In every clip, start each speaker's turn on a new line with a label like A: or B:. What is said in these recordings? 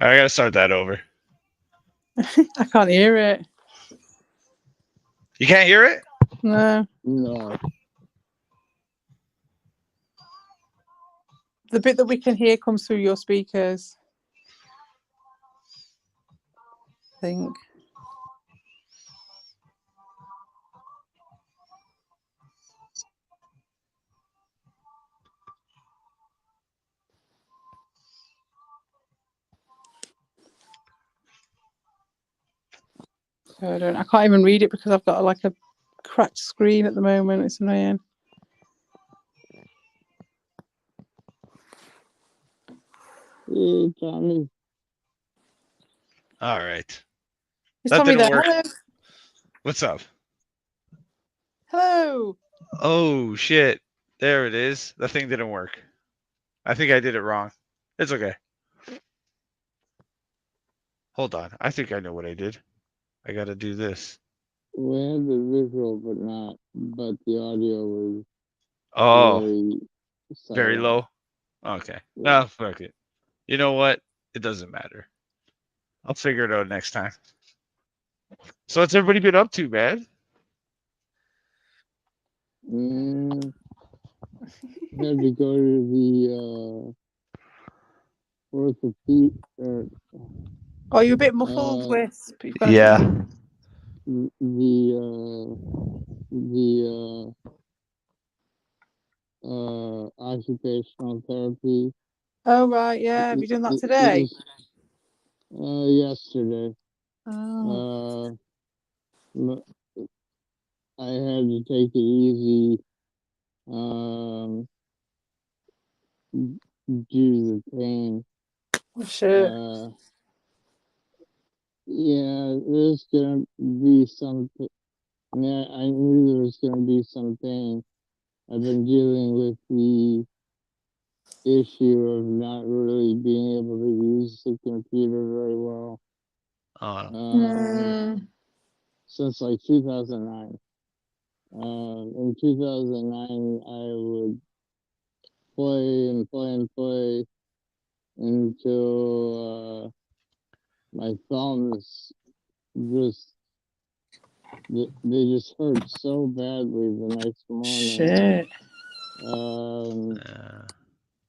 A: I gotta start that over.
B: I can't hear it.
A: You can't hear it?
B: No.
C: No.
B: The bit that we can hear comes through your speakers. I think. I can't even read it because I've got like a cracked screen at the moment. It's annoying.
C: Hey, Tommy.
A: All right.
B: Is
A: That
B: Tommy
A: didn't
B: there?
A: work.
B: Hello.
A: What's up?
B: Hello.
A: Oh shit! There it is. The thing didn't work. I think I did it wrong. It's okay. Hold on. I think I know what I did. I gotta do this.
C: We had the visual, but the audio was
A: Oh,
C: very
A: very
C: silent.
A: low. Okay.
C: Yeah.
A: No, fuck it. You know what? It doesn't matter. I'll figure it out next time. So what's everybody been up to, man?
C: Mm, had to go to the orthopedic.
B: Oh, you're a bit muffled, Wisp. You've got
A: Yeah.
C: the occupational therapy.
B: Oh right, yeah. Have you done that
C: It
B: today?
C: was yesterday.
B: Oh.
C: I had to take it easy due to the pain.
B: Sure.
C: Yeah, there's gonna be some. I knew there was gonna be some pain. I've been dealing with the issue of not really being able to use the computer very well. Since like 2009. In 2009, I would play until my thumbs just they just hurt so badly the next morning.
B: Shit.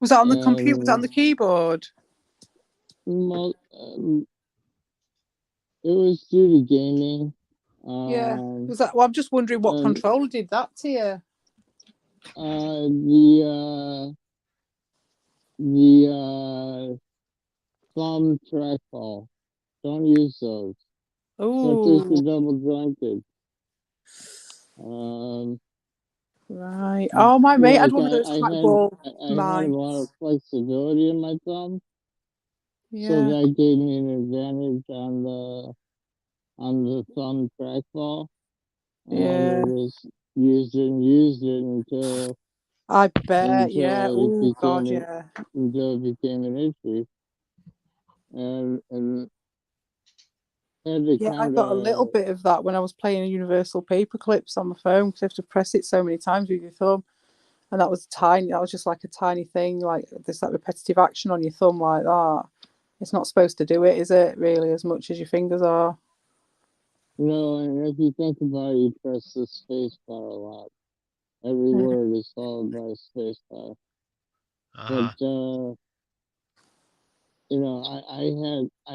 B: Was that on the computer? Was that on the keyboard?
C: It was due to gaming.
B: Yeah. Was that? Well, I'm just wondering what controller did that to you.
C: The thumb trackball. Don't use those.
B: Oh.
C: Especially if you're double jointed.
B: Right. Oh, my mate had one of those trackball
C: I had a lot of flexibility in my thumb.
B: Yeah.
C: So that gave me an advantage on the thumb trackball.
B: Yeah.
C: It was used it until
B: I bet, yeah. Oh God, yeah.
C: Until it became an issue. And
B: yeah, I got a little bit of that when I was playing Universal Paperclips on my phone because you have to press it so many times with your thumb. And that was tiny. That was just like a tiny thing, like there's that repetitive action on your thumb like that. It's not supposed to do it, is it? Really, as much as your fingers are.
C: No, and if you think about it, you press the space bar a lot. Every word is followed by a space bar. But you know, I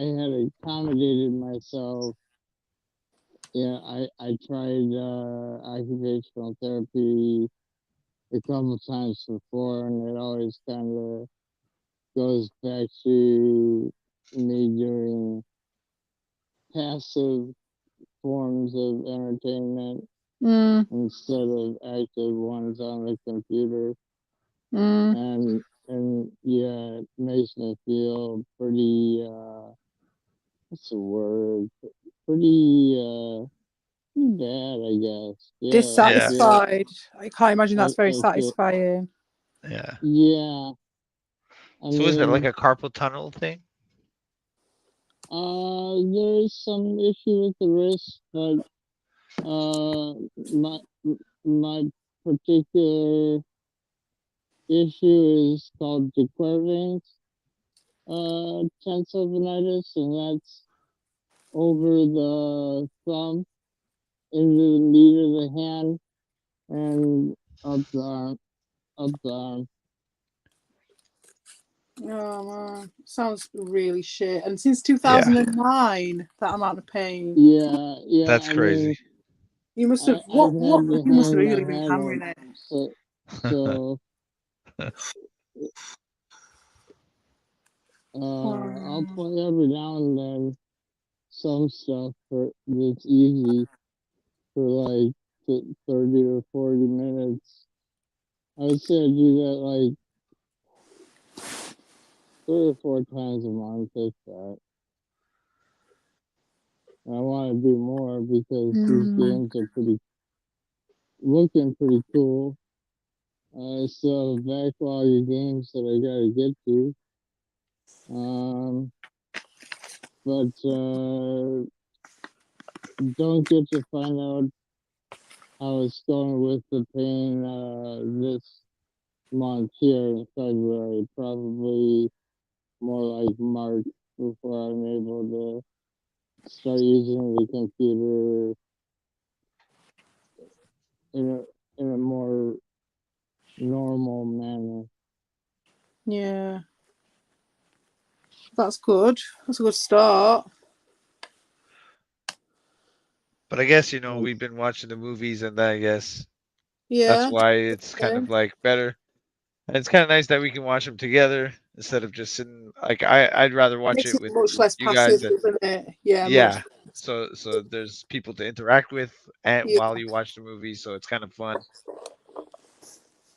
C: had accommodated myself. Yeah, I tried occupational therapy a couple times before, and it always kind of goes back to me doing passive forms of entertainment instead of active ones on the computer. And yeah, it makes me feel pretty what's the word? Pretty bad, I guess. Yeah,
B: Dissatisfied. I can't imagine that's very satisfying.
A: Yeah.
C: Yeah.
A: So is it like a carpal tunnel thing?
C: There's some issue with the wrist, but my particular issue is called decurvings. tensilitis, and that's over the thumb, into the meat of the hand, and up the arm, up the arm.
B: Oh man, sounds really shit. And since 2009, that amount of pain.
C: Yeah, yeah.
A: That's
C: I mean,
A: crazy.
B: You must have
C: I've
B: what
C: had to
B: you must have
C: hang
B: really
C: my
B: been
C: head up,
B: hammering it.
C: so I'll
B: Oh,
C: play every now and then some stuff that's easy for like 30 or 40 minutes. I would say I do that like 3 or 4 times a month, if that. And I want to do more because these games are looking pretty cool. I still have a backlog of games that I gotta get to. But don't get to find out how it's going with the pain this month here in February. Probably more like March before I'm able to start using the computer in a more normal manner.
B: yeah, that's good. That's a good start.
A: But I guess we've been watching the movies, and then I guess that's
B: Yeah,
A: why it's kind of like better. And it's kind of nice that we can watch them together instead of just sitting. Like I'd rather
B: it
A: watch
B: makes
A: it
B: it
A: with
B: much less
A: you guys
B: passive,
A: than
B: doesn't it? Yeah, much.
A: yeah. So there's people to interact with
B: Yeah,
A: while you watch the movie, so it's kind of fun.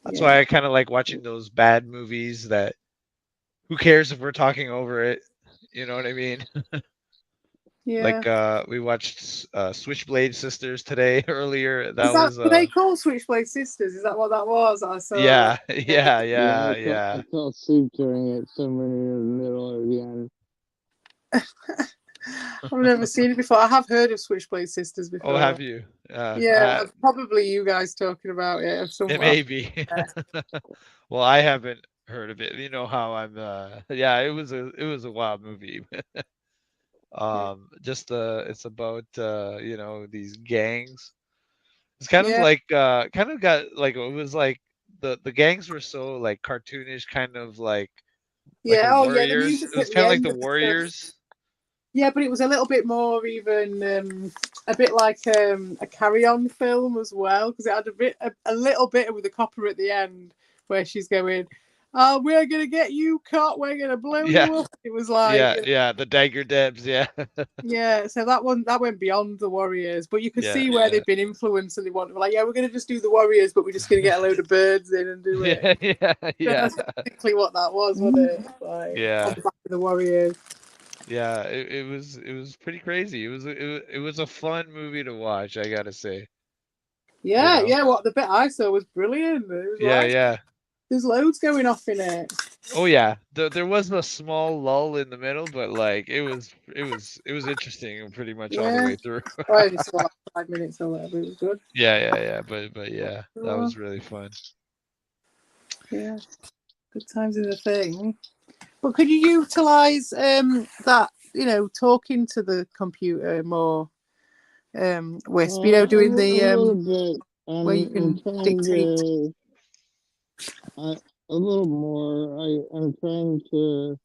A: That's
B: yeah,
A: why I kind of like watching those bad movies that who cares if we're talking over it? You know what I mean?
B: yeah.
A: Like we watched Switchblade Sisters today earlier. That
B: Is that
A: was
B: were they called Switchblade Sisters? Is that what that was? I saw.
A: yeah, yeah,
C: Yeah,
A: yeah,
C: I
A: yeah.
C: fell asleep during it somewhere near the middle or the end.
B: I've never seen it before. I have heard of Switchblade Sisters
A: Oh,
B: before.
A: have you?
B: Yeah, probably you guys talking about it or
A: It
B: somewhere.
A: may be. Well, I haven't heard of it. You know how I'm yeah, it was a wild movie. Just it's about these gangs. It's kind of
B: Yeah,
A: like kind of got like it was like the gangs were so like cartoonish, kind of like
B: yeah.
A: the
B: Oh, yeah. The
A: Warriors.
B: music
A: It was
B: at the
A: kind of like
B: end
A: the
B: of the film.
A: Warriors.
B: Yeah, but it was a little bit more even a bit like a carry-on film as well because it had a little bit with the copper at the end where she's going, "Oh, we're gonna get you caught. We're gonna blow
A: Yeah,
B: you up." It was like,
A: yeah, yeah. The Dagger Debs. Yeah,
B: yeah. So that went beyond the Warriors, but you could
A: yeah,
B: see where
A: yeah,
B: they've been influenced and they want like, yeah, we're gonna just do the Warriors, but we're just gonna get a load of birds in and do it.
A: yeah, yeah,
B: So
A: yeah,
B: that's basically what that was, wasn't it? Like on
A: yeah.
B: the back of the Warriors.
A: Yeah, it was pretty crazy. It was a fun movie to watch, I gotta say. You
B: Yeah,
A: know?
B: yeah. What the bit I saw was brilliant. It was
A: Yeah,
B: like
A: yeah.
B: there's loads going off in it.
A: Oh yeah. There was a small lull in the middle, but like it was interesting pretty much all the
B: Yeah.
A: way through.
B: I only saw like 5 minutes or whatever. It was good.
A: Yeah, yeah, yeah. But yeah, that
B: Oh,
A: was really fun.
B: yeah, good times in the thing. But could you utilize that? Talking to the computer more. Wisp. Doing the
C: A little bit.
B: where you
C: I'm
B: can
C: trying
B: dictate.
C: to a little more. I'm trying to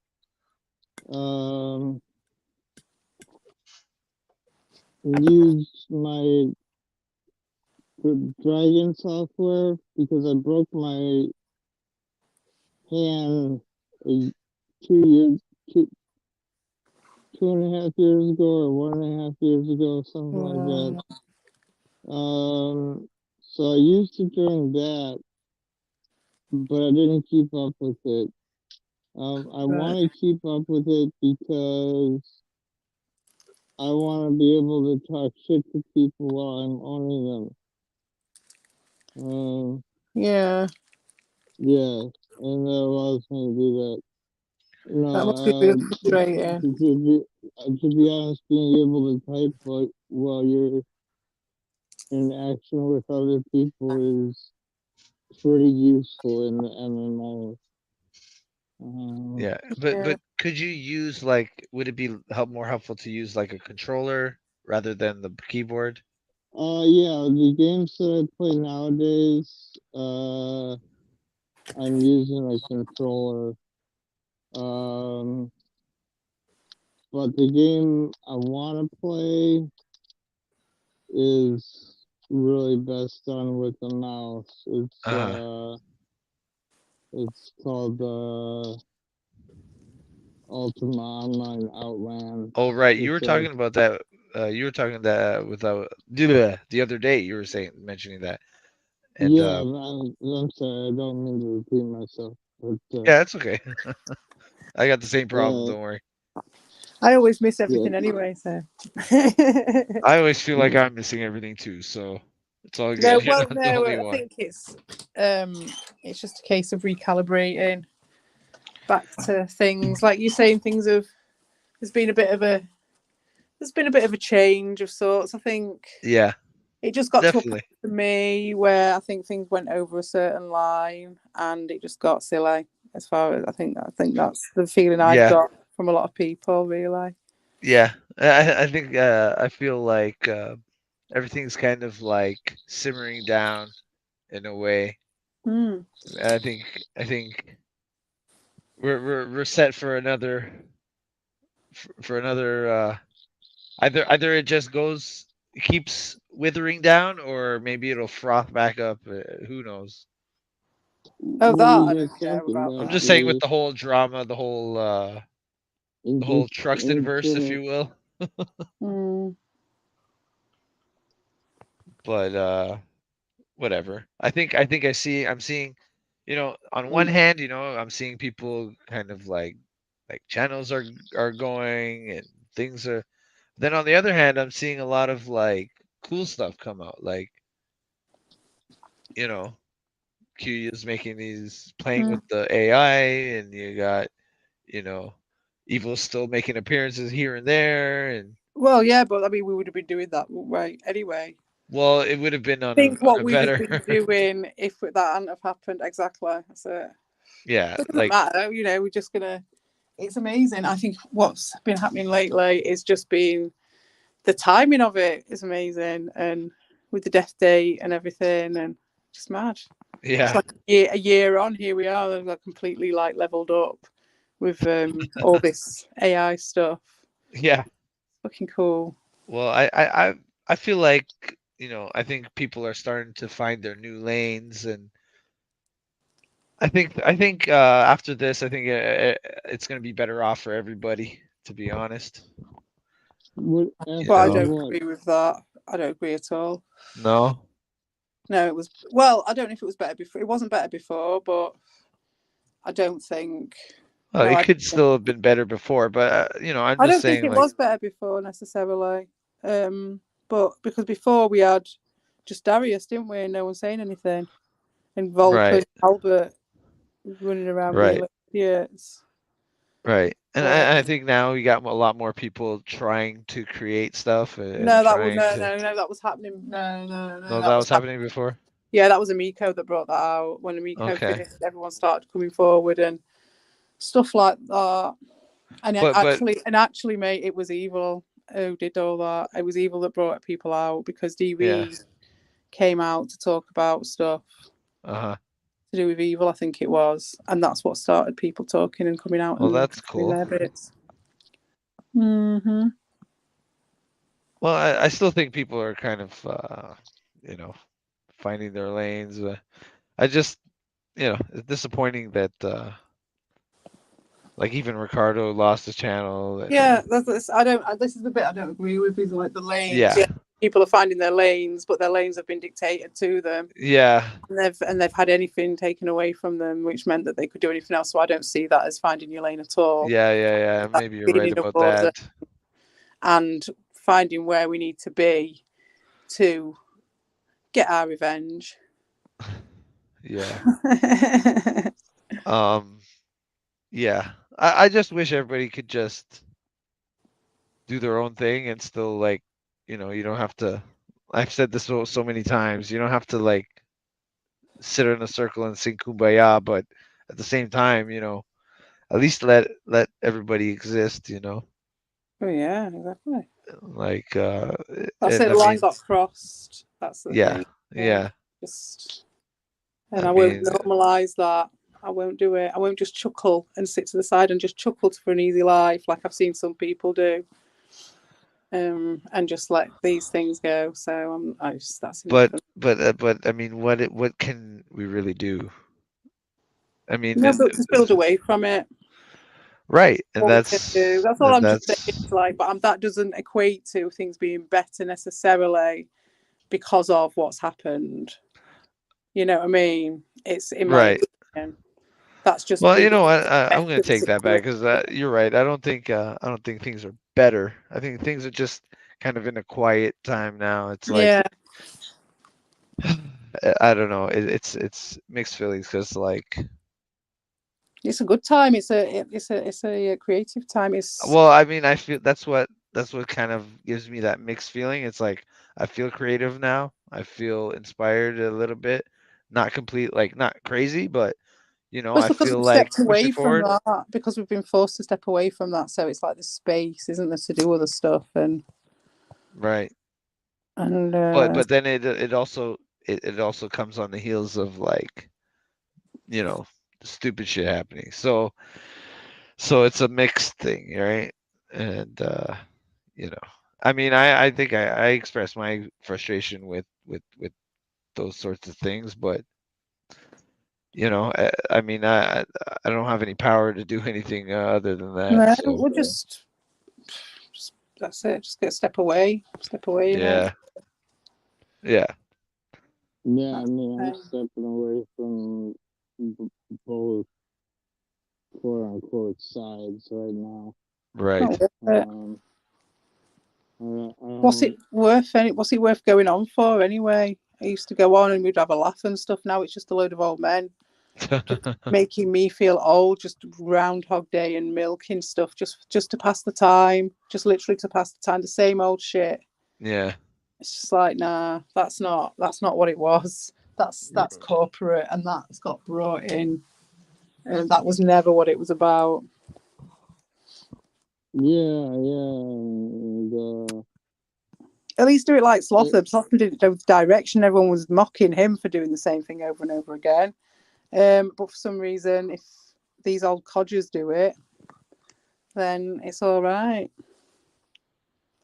C: um, use my Dragon software because I broke my hand a 2 years, 2.5 years ago, or 1.5 years ago, something like that. So I used it during that, but I didn't keep up with it. I want to keep up with it because I want to be able to talk shit to people while I'm owning them.
B: Yeah,
C: Yeah, and that allows me to do that.
B: that must be really frustrating.
C: To be honest, being able to type while you're in action with other people is pretty useful in the MMO.
A: Yeah,
B: Yeah.
A: but could you use would it be more helpful to use like a controller rather than the keyboard?
C: Yeah, the games that I play nowadays, I'm using a controller. Um, but the game I want to play is really best done with the mouse.
A: Uh-huh.
C: It's called Ultima Online Outland.
A: Oh, right. You were
C: It's
A: talking about that. You were talking that without the other day. You were mentioning that, and
C: yeah. I'm sorry, I don't mean to repeat myself, but
A: yeah, it's okay. I got the same problem.
C: uh,
A: Don't worry.
B: I always miss
C: yeah,
B: everything anyway, so.
A: I always feel like I'm missing everything too, so it's all
B: No,
A: good. You're
B: well,
A: not the
B: no,
A: only
B: I
A: one.
B: think it's just a case of recalibrating back to things like you're saying. There's been a bit of a change of sorts. I think
A: Yeah,
B: it just got to a point
A: definitely.
B: for me where I think things went over a certain line and it just got silly. As far as I think that's the feeling I've
A: Yeah,
B: got from a lot of people, really.
A: yeah. I think I feel like everything's kind of like simmering down in a way.
B: Mm.
A: I think we're set for another for another either it just keeps withering down, or maybe it'll froth back up. Who knows?
B: Oh, that
C: well,
B: I
C: you got
B: don't care about
C: something
A: I'm
B: that.
A: just saying with
C: actually
A: the whole drama, the whole Truxton verse, if
C: internal.
A: you will.
B: Mm.
A: But whatever. I'm seeing, on one
C: Um,
A: hand, I'm seeing people kind of like channels are going and things are. Then on the other hand, I'm seeing a lot of like cool stuff come out, like you know Q is making these playing with
B: Mm.
A: the AI, and you got you know Evil's still making appearances here and there, and
B: Well, yeah, but I mean, we would have been doing that right anyway.
A: well, it would have been
B: I think
A: on
B: what
A: a
B: we'd have been
A: better
B: doing if that hadn't have happened, exactly. So
A: yeah,
B: it doesn't
A: like
B: matter, we're just gonna. It's amazing. I think what's been happening lately is just being the timing of it is amazing, and with the death date and everything, and just mad. It's
A: yeah,
B: like a year on, here we are, they're completely like leveled up with all this AI stuff.
A: yeah.
B: Fucking cool.
A: Well, I feel like I think people are starting to find their new lanes, and I think after this, I think it's going to be better off for everybody, to be honest.
C: what
A: You
B: But I
C: after
A: know?
B: don't
C: what?
B: agree with that. I don't agree at all.
A: No.
B: No, it was well. I don't know if it was better before. It wasn't better before, but I don't think.
A: Well,
B: No,
A: it could still have been better before, but I'm
B: I
A: just
B: don't think
A: saying,
B: it
A: like,
B: was better before necessarily. But because before we had just Darius, didn't we? And no one saying anything. And Volker
A: right,
B: and Albert running around being
A: right,
B: like idiots.
A: right, and
B: But
A: I think now we got a lot more people trying to create stuff and
B: no, that was
A: trying
B: no,
A: to.
B: no, no. That was happening. No, no, no.
A: No,
B: That
A: that
B: was
A: was happening before.
B: yeah. That was Amico that brought that out. When Amico
A: Okay,
B: finished, everyone started coming forward and stuff like that. And
A: but
B: actually, mate, it was Evil who did all that. It was Evil that brought people out because
A: yeah,
B: DV came out to talk about stuff
A: uh-huh.
B: to do with Evil, I think it was, and that's what started people talking and coming out
A: Well,
B: and
A: that's
B: doing
A: cool.
B: their bits. Mm-hmm.
A: Well, I still think people are kind of, you know, finding their lanes. I just, it's disappointing that, like, even Ricardo lost his channel, and
B: Yeah, I don't. This is the bit I don't agree with. Is like the lanes.
A: yeah,
B: Yeah, people are finding their lanes, but their lanes have been dictated to them,
A: yeah,
B: and they've had anything taken away from them, which meant that they could do anything else. So I don't see that as finding your lane at all.
A: yeah.
B: That's
A: Maybe you're
B: being
A: right
B: in a
A: about
B: war zone
A: that.
B: and finding where we need to be to get our revenge.
A: Yeah. Um. Yeah. I just wish everybody could just do their own thing and still like, you don't have to. I've said this so many times. You don't have to like sit in a circle and sing kumbaya, but at the same time, at least let everybody exist, you know.
B: Oh yeah, exactly.
A: Like
B: That's it.
A: and
B: The
A: I
B: line
A: mean,
B: got crossed. That's the
A: yeah,
B: thing. Yeah,
A: yeah.
B: just
A: I
B: and I won't
A: mean,
B: normalise that. I won't do it. I won't just chuckle and sit to the side and just chuckle for an easy life like I've seen some people do. And just let these things go. So I just that's enough.
A: but I mean, what can we really do? I mean,
B: Yeah, but just build away from it.
A: right, and
B: What we can do. That's all I'm just saying.
A: that's
B: It's like, but that doesn't equate to things being better necessarily because of what's happened. You know what I mean? It's in my
A: right.
B: opinion. That's just
A: Well,
B: the
A: you know what? I'm going to
B: better
A: take that back because you're right. I don't think things are better. I think things are just kind of in a quiet time now. It's like
B: Yeah,
A: I don't know. It's mixed feelings because like,
B: it's a good time. It's a creative time. It's
A: well, I mean, I feel that's what kind of gives me that mixed feeling. It's like I feel creative now. I feel inspired a little bit. Not complete, like not crazy, but
B: It's
A: I
B: because
A: feel
B: we've
A: like
B: stepped
A: pushing
B: away from
A: forward.
B: that because we've been forced to step away from that. So it's like the space, isn't there, to do other stuff
A: Right.
B: and
A: But then it also comes on the heels of like, you know, stupid shit happening. So it's a mixed thing, right? And you know, I mean, I think I express my frustration with those sorts of things, but I mean, I don't have any power to do anything other than that.
B: no,
A: So
B: we'll just that's it. Just get step away in it.
A: yeah, yeah,
C: Yeah, I
B: That's
C: mean,
B: the
C: I'm
B: thing.
C: stepping away from both quote unquote sides right now.
A: right.
B: Not worth it.
C: Um, I
B: What's
C: don't.
B: it worth? What's it worth going on for anyway? I used to go on and we'd have a laugh and stuff. Now it's just a load of old men just making me feel old. Just Groundhog Day and milking stuff, just to pass the time. Just literally to pass the time. The same old shit.
A: Yeah.
B: It's just like, nah, that's not what it was. That's corporate and that's got brought in, and that was never what it was about.
C: Yeah, yeah. And,
B: At least do it like
C: it,
B: Slotham. Slotham did it with direction. Everyone was mocking him for doing the same thing over and over again. But for some reason, if these old codgers do it, then it's all right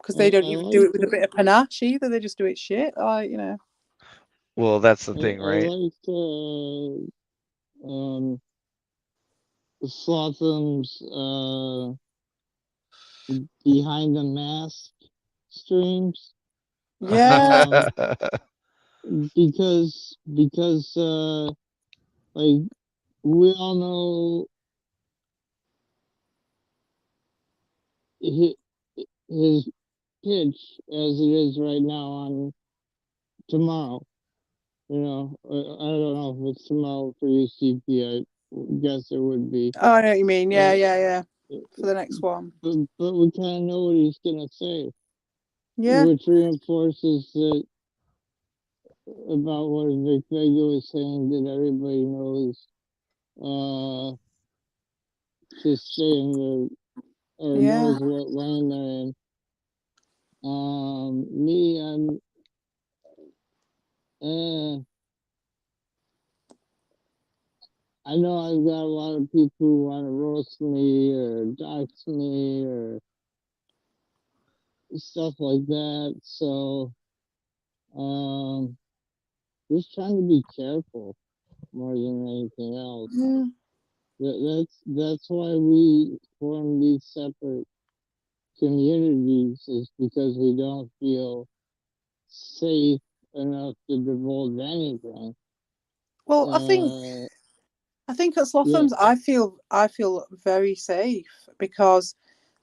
B: because they don't
C: I
B: even do
C: like
B: it with a bit of panache either. They just do it shit, like.
A: Well, that's the thing,
C: I
A: right?
C: like Slotham's behind the mask streams.
B: Yeah,
C: Um, because like we all know his, his pitch as it is right now on tomorrow. You know, I don't know if it's tomorrow for UCP. I guess it would be.
B: oh, I know what you mean. Yeah,
C: Uh,
B: yeah, yeah. For the next one.
C: but we kind of know what he's gonna say,
B: Yeah,
C: which reinforces that about what Vic Vega was saying that everybody knows uh, to stay in the or
B: yeah,
C: knows what lane they're in. Me, uh, I know I've got a lot of people who want to roast me or dox me or stuff like that. So, um, just trying to be careful more than anything else.
B: yeah.
C: That's why we form these separate communities is because we don't feel safe enough to divulge anything.
B: Well, I think
C: Uh,
B: I think at
C: yeah,
B: Slotham's, I feel very safe because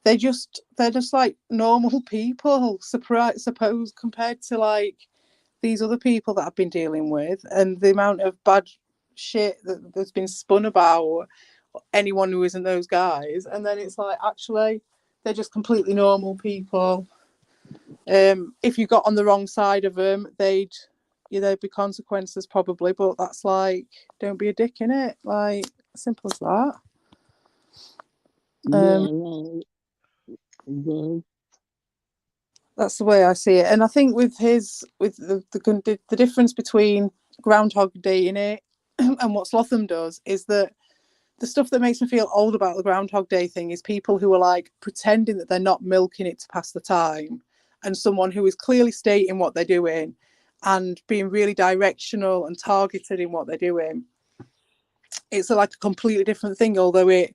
B: they're just like normal people. Surprise, suppose compared to like these other people that I've been dealing with, and the amount of bad shit that's been spun about anyone who isn't those guys, and then it's like actually they're just completely normal people. If you got on the wrong side of them, there'd be consequences probably, but that's like, don't be a dick in it, like simple as that.
C: Yeah, no, go ahead.
B: That's the way I see it. And I think with the difference between Groundhog Day in it and what Slotham does is that the stuff that makes me feel old about the Groundhog Day thing is people who are like pretending that they're not milking it to pass the time, and someone who is clearly stating what they're doing and being really directional and targeted in what they're doing. It's like a completely different thing, although it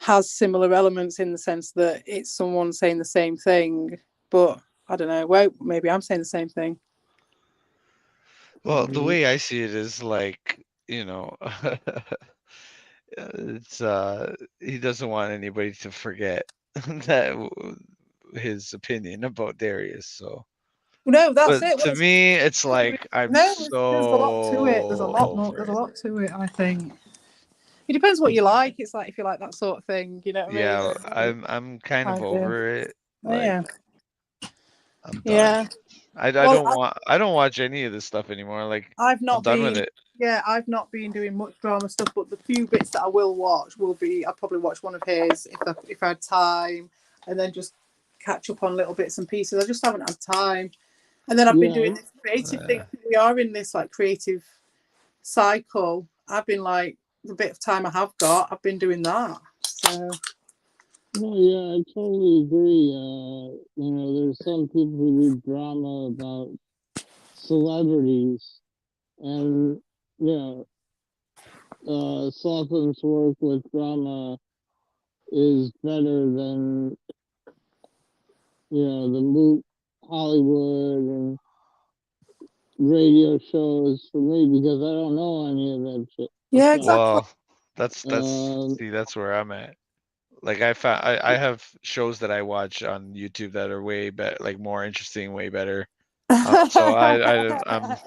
B: has similar elements in the sense that it's someone saying the same thing. But I don't know. Well, maybe I'm saying the same thing.
A: Well, the way I see it is like, it's he doesn't want anybody to forget that his opinion about Darius. So,
B: No, that's
A: but
B: it.
A: to
B: Well,
A: me, it's like I'm
B: no, there's a lot to it. There's a
A: so
B: lot more.
A: over
B: There's a
A: it.
B: lot to it. I think it depends what you like. It's like if you like that sort of thing, you know what I mean?
A: Yeah, I'm kind
B: I
A: of
B: do.
A: over it.
B: Oh,
A: Like
B: yeah,
A: I'm done.
B: yeah.
A: I
B: Well,
A: don't want I don't watch any of this stuff anymore. Like
B: I've
A: I'm
B: not
A: done with
B: been.
A: it.
B: Yeah, I've not been doing much drama stuff, but the few bits that I will watch will be. I'll probably watch one of his if I had time, and then just catch up on little bits and pieces. I just haven't had time. And then I've been
C: Yeah,
B: doing this creative thing.
A: Uh,
B: We are in this like creative cycle. I've been like the bit of time I have got, I've been doing that. So
C: no, yeah, I totally agree. There's some people who do drama about celebrities, and yeah, Sopham's work with drama is better than the Hollywood and radio shows for me because I don't know any of that shit
B: yeah,
C: stuff.
B: exactly.
A: well, that's
C: Um,
A: see that's where I'm at. Like I have shows that I watch on YouTube that are way better, like more interesting, way better. So I'm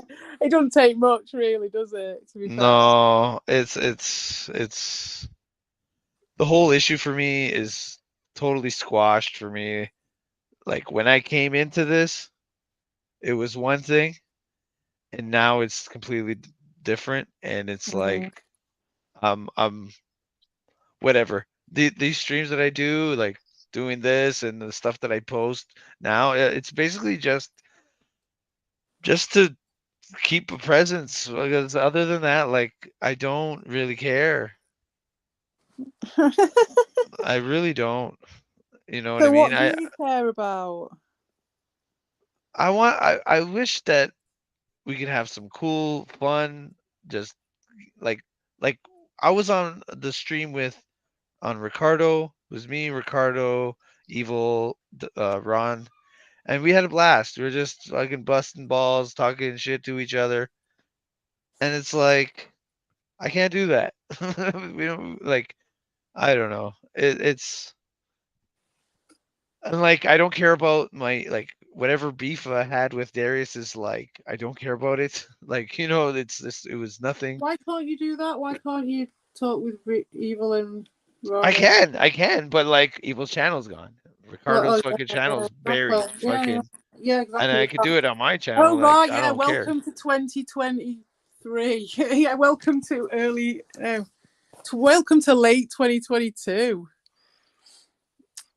B: It doesn't take much, really, does it? To be fair.
A: no, it's the whole issue for me is totally squashed for me. Like when I came into this, it was one thing, and now it's completely different, and it's like
B: Mm.
A: I'm whatever. These streams that I do, like doing this and the stuff that I post now, it's basically just to keep a presence. Because other than that, like I don't really care. I really don't. You know what I
B: So,
A: mean?
B: what do you care about?
A: I wish that we could have some cool, fun, just like like I was on the stream with on Ricardo. It was me, Ricardo, Evil, Ron, and we had a blast. We were just fucking busting balls, talking shit to each other, and it's like I can't do that. We don't like. I don't know. It's and like I don't care about my like whatever beef I had with Darius is like I don't care about it. Like it's this. It was nothing.
B: Why can't you do that? Why can't you talk with Evil and
A: I
B: Ron? And...
A: can, I can, but like Evil's channel's gone. Ricardo's
B: Oh,
A: fucking
B: yeah,
A: channel's buried.
B: exactly. Yeah,
A: Fucking,
B: yeah,
A: and
B: exactly.
A: I could do it on my channel.
B: Oh
A: Like
B: right,
A: I
B: yeah.
A: don't care.
B: Welcome to 2023. Yeah, welcome to early. Welcome to late 2022.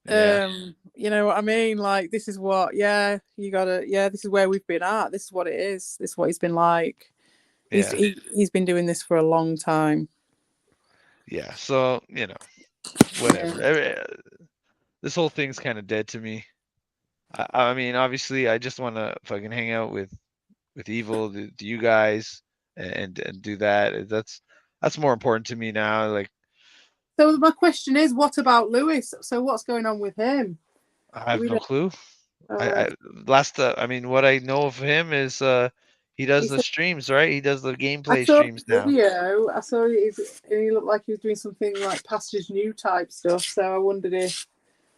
A: Yeah,
B: You know what I mean? Like this is what, yeah, you gotta, yeah, this is where we've been at. This is what it is. This is what he's been like.
A: yeah,
B: He's been doing this for a long time.
A: yeah. So
B: Yeah.
A: whatever. This whole thing's kind of dead to me. I mean, obviously, I just want to fucking hang out with Evil, you guys, and do that. That's more important to me now. Like
B: So my question is, what about Lewis? So what's going on with him?
A: I have
B: We
A: no
B: don't.
A: clue.
B: Uh,
A: I mean, what I know of him is he does
B: he
A: the
B: said,
A: streams, right? He does the
B: I
A: gameplay
B: saw
A: streams
B: the
A: now.
B: video. I saw it, and he looked like he was doing something like Pastors New type stuff. So I wondered if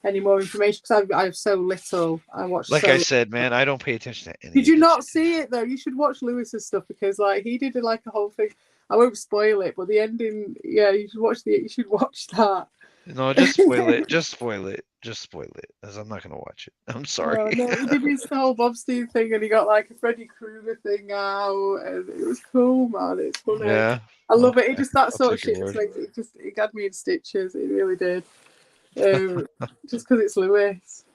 B: any more information because I have so little. I watched
A: Like I
B: so.
A: said, man, I don't pay attention to any
B: Did
A: of
B: you
A: this
B: not
A: shit.
B: see it though? You should watch Lewis's stuff because like he did like a whole thing. I won't spoil it, but the ending, yeah, you should watch the. You should watch that.
A: No, just spoil it. Just spoil it. Just spoil it, as I'm not gonna watch it. I'm sorry.
B: No, no, he did his whole Bobstein thing, and he got like a Freddy Krueger thing out, and it was cool, man. It's funny.
A: Yeah.
B: I love it. It
A: Okay.
B: just that
A: I'll
B: sort of
A: take your
B: shit.
A: word.
B: It had me in stitches. It really did. just because it's Lewis.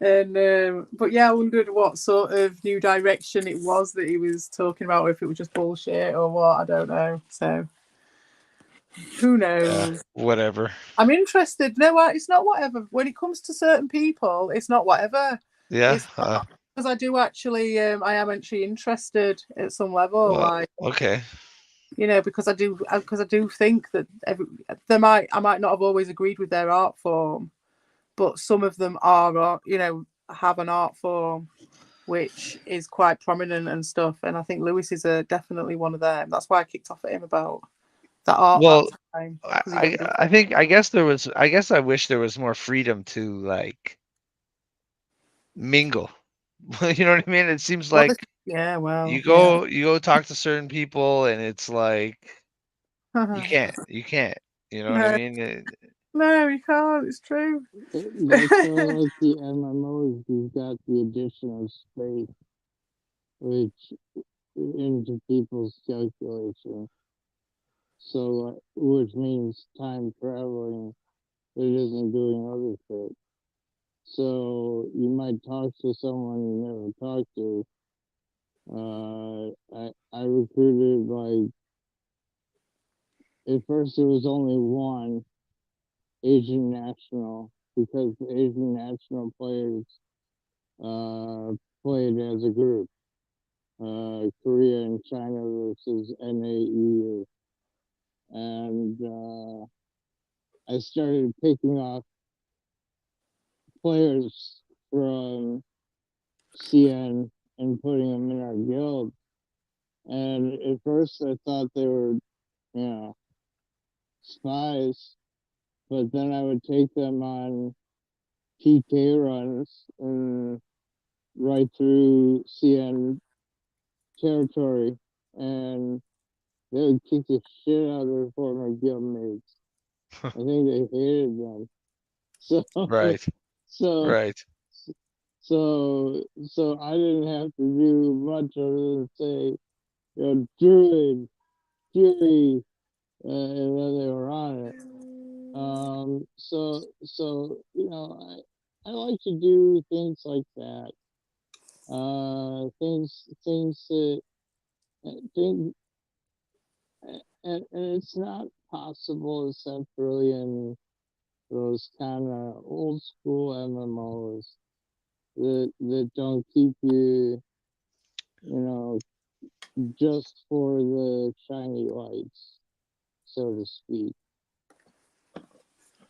B: And but yeah, I wondered what sort of new direction it was that he was talking about, or if it was just bullshit or what. I don't know. So who
A: Yeah,
B: knows?
A: whatever.
B: I'm interested. No, it's not whatever. When it comes to certain people, it's not whatever.
A: Yeah.
B: It's not because I do actually. I am actually interested at some level.
A: Well,
B: Like
A: okay.
B: because I do think that I might not have always agreed with their art form, but some of them are have an art form which is quite prominent and stuff. And I think Lewis is definitely one of them. That's why I kicked off at him about that art that
A: Well,
B: time
A: I
B: because he
A: I
B: went into
A: I think I guess there was I guess I wish there was more freedom to like mingle. You know what I mean? It seems
B: well,
A: like
B: yeah, well,
A: you
B: yeah.
A: go you go talk to certain people and it's like you can't. You know what I
B: No,
A: mean?
B: no, you can't. It's true.
C: That's why I like the MMOs. You've got the additional space, which into people's calculation. So, which means time traveling. It isn't doing other shit. So you might talk to someone you never talked to. I recruited like at first there was only one Asian national because the Asian national players played as a group. Korea and China versus NAEU, and I started picking off players from CN and putting them in our guild. And at first I thought they were, you know, spies, but then I would take them on PK runs and right through CN territory, and they would kick the shit out of their former guild mates. I think they hated them. So,
A: Right.
C: so,
A: Right.
C: so I didn't have to do much other than say, Druid, Fury, and then they were on it. So I like to do things like that. Things that things, and it's not possible except really in those kind of old school MMOs that don't keep you, you know, just for the shiny lights, so to speak.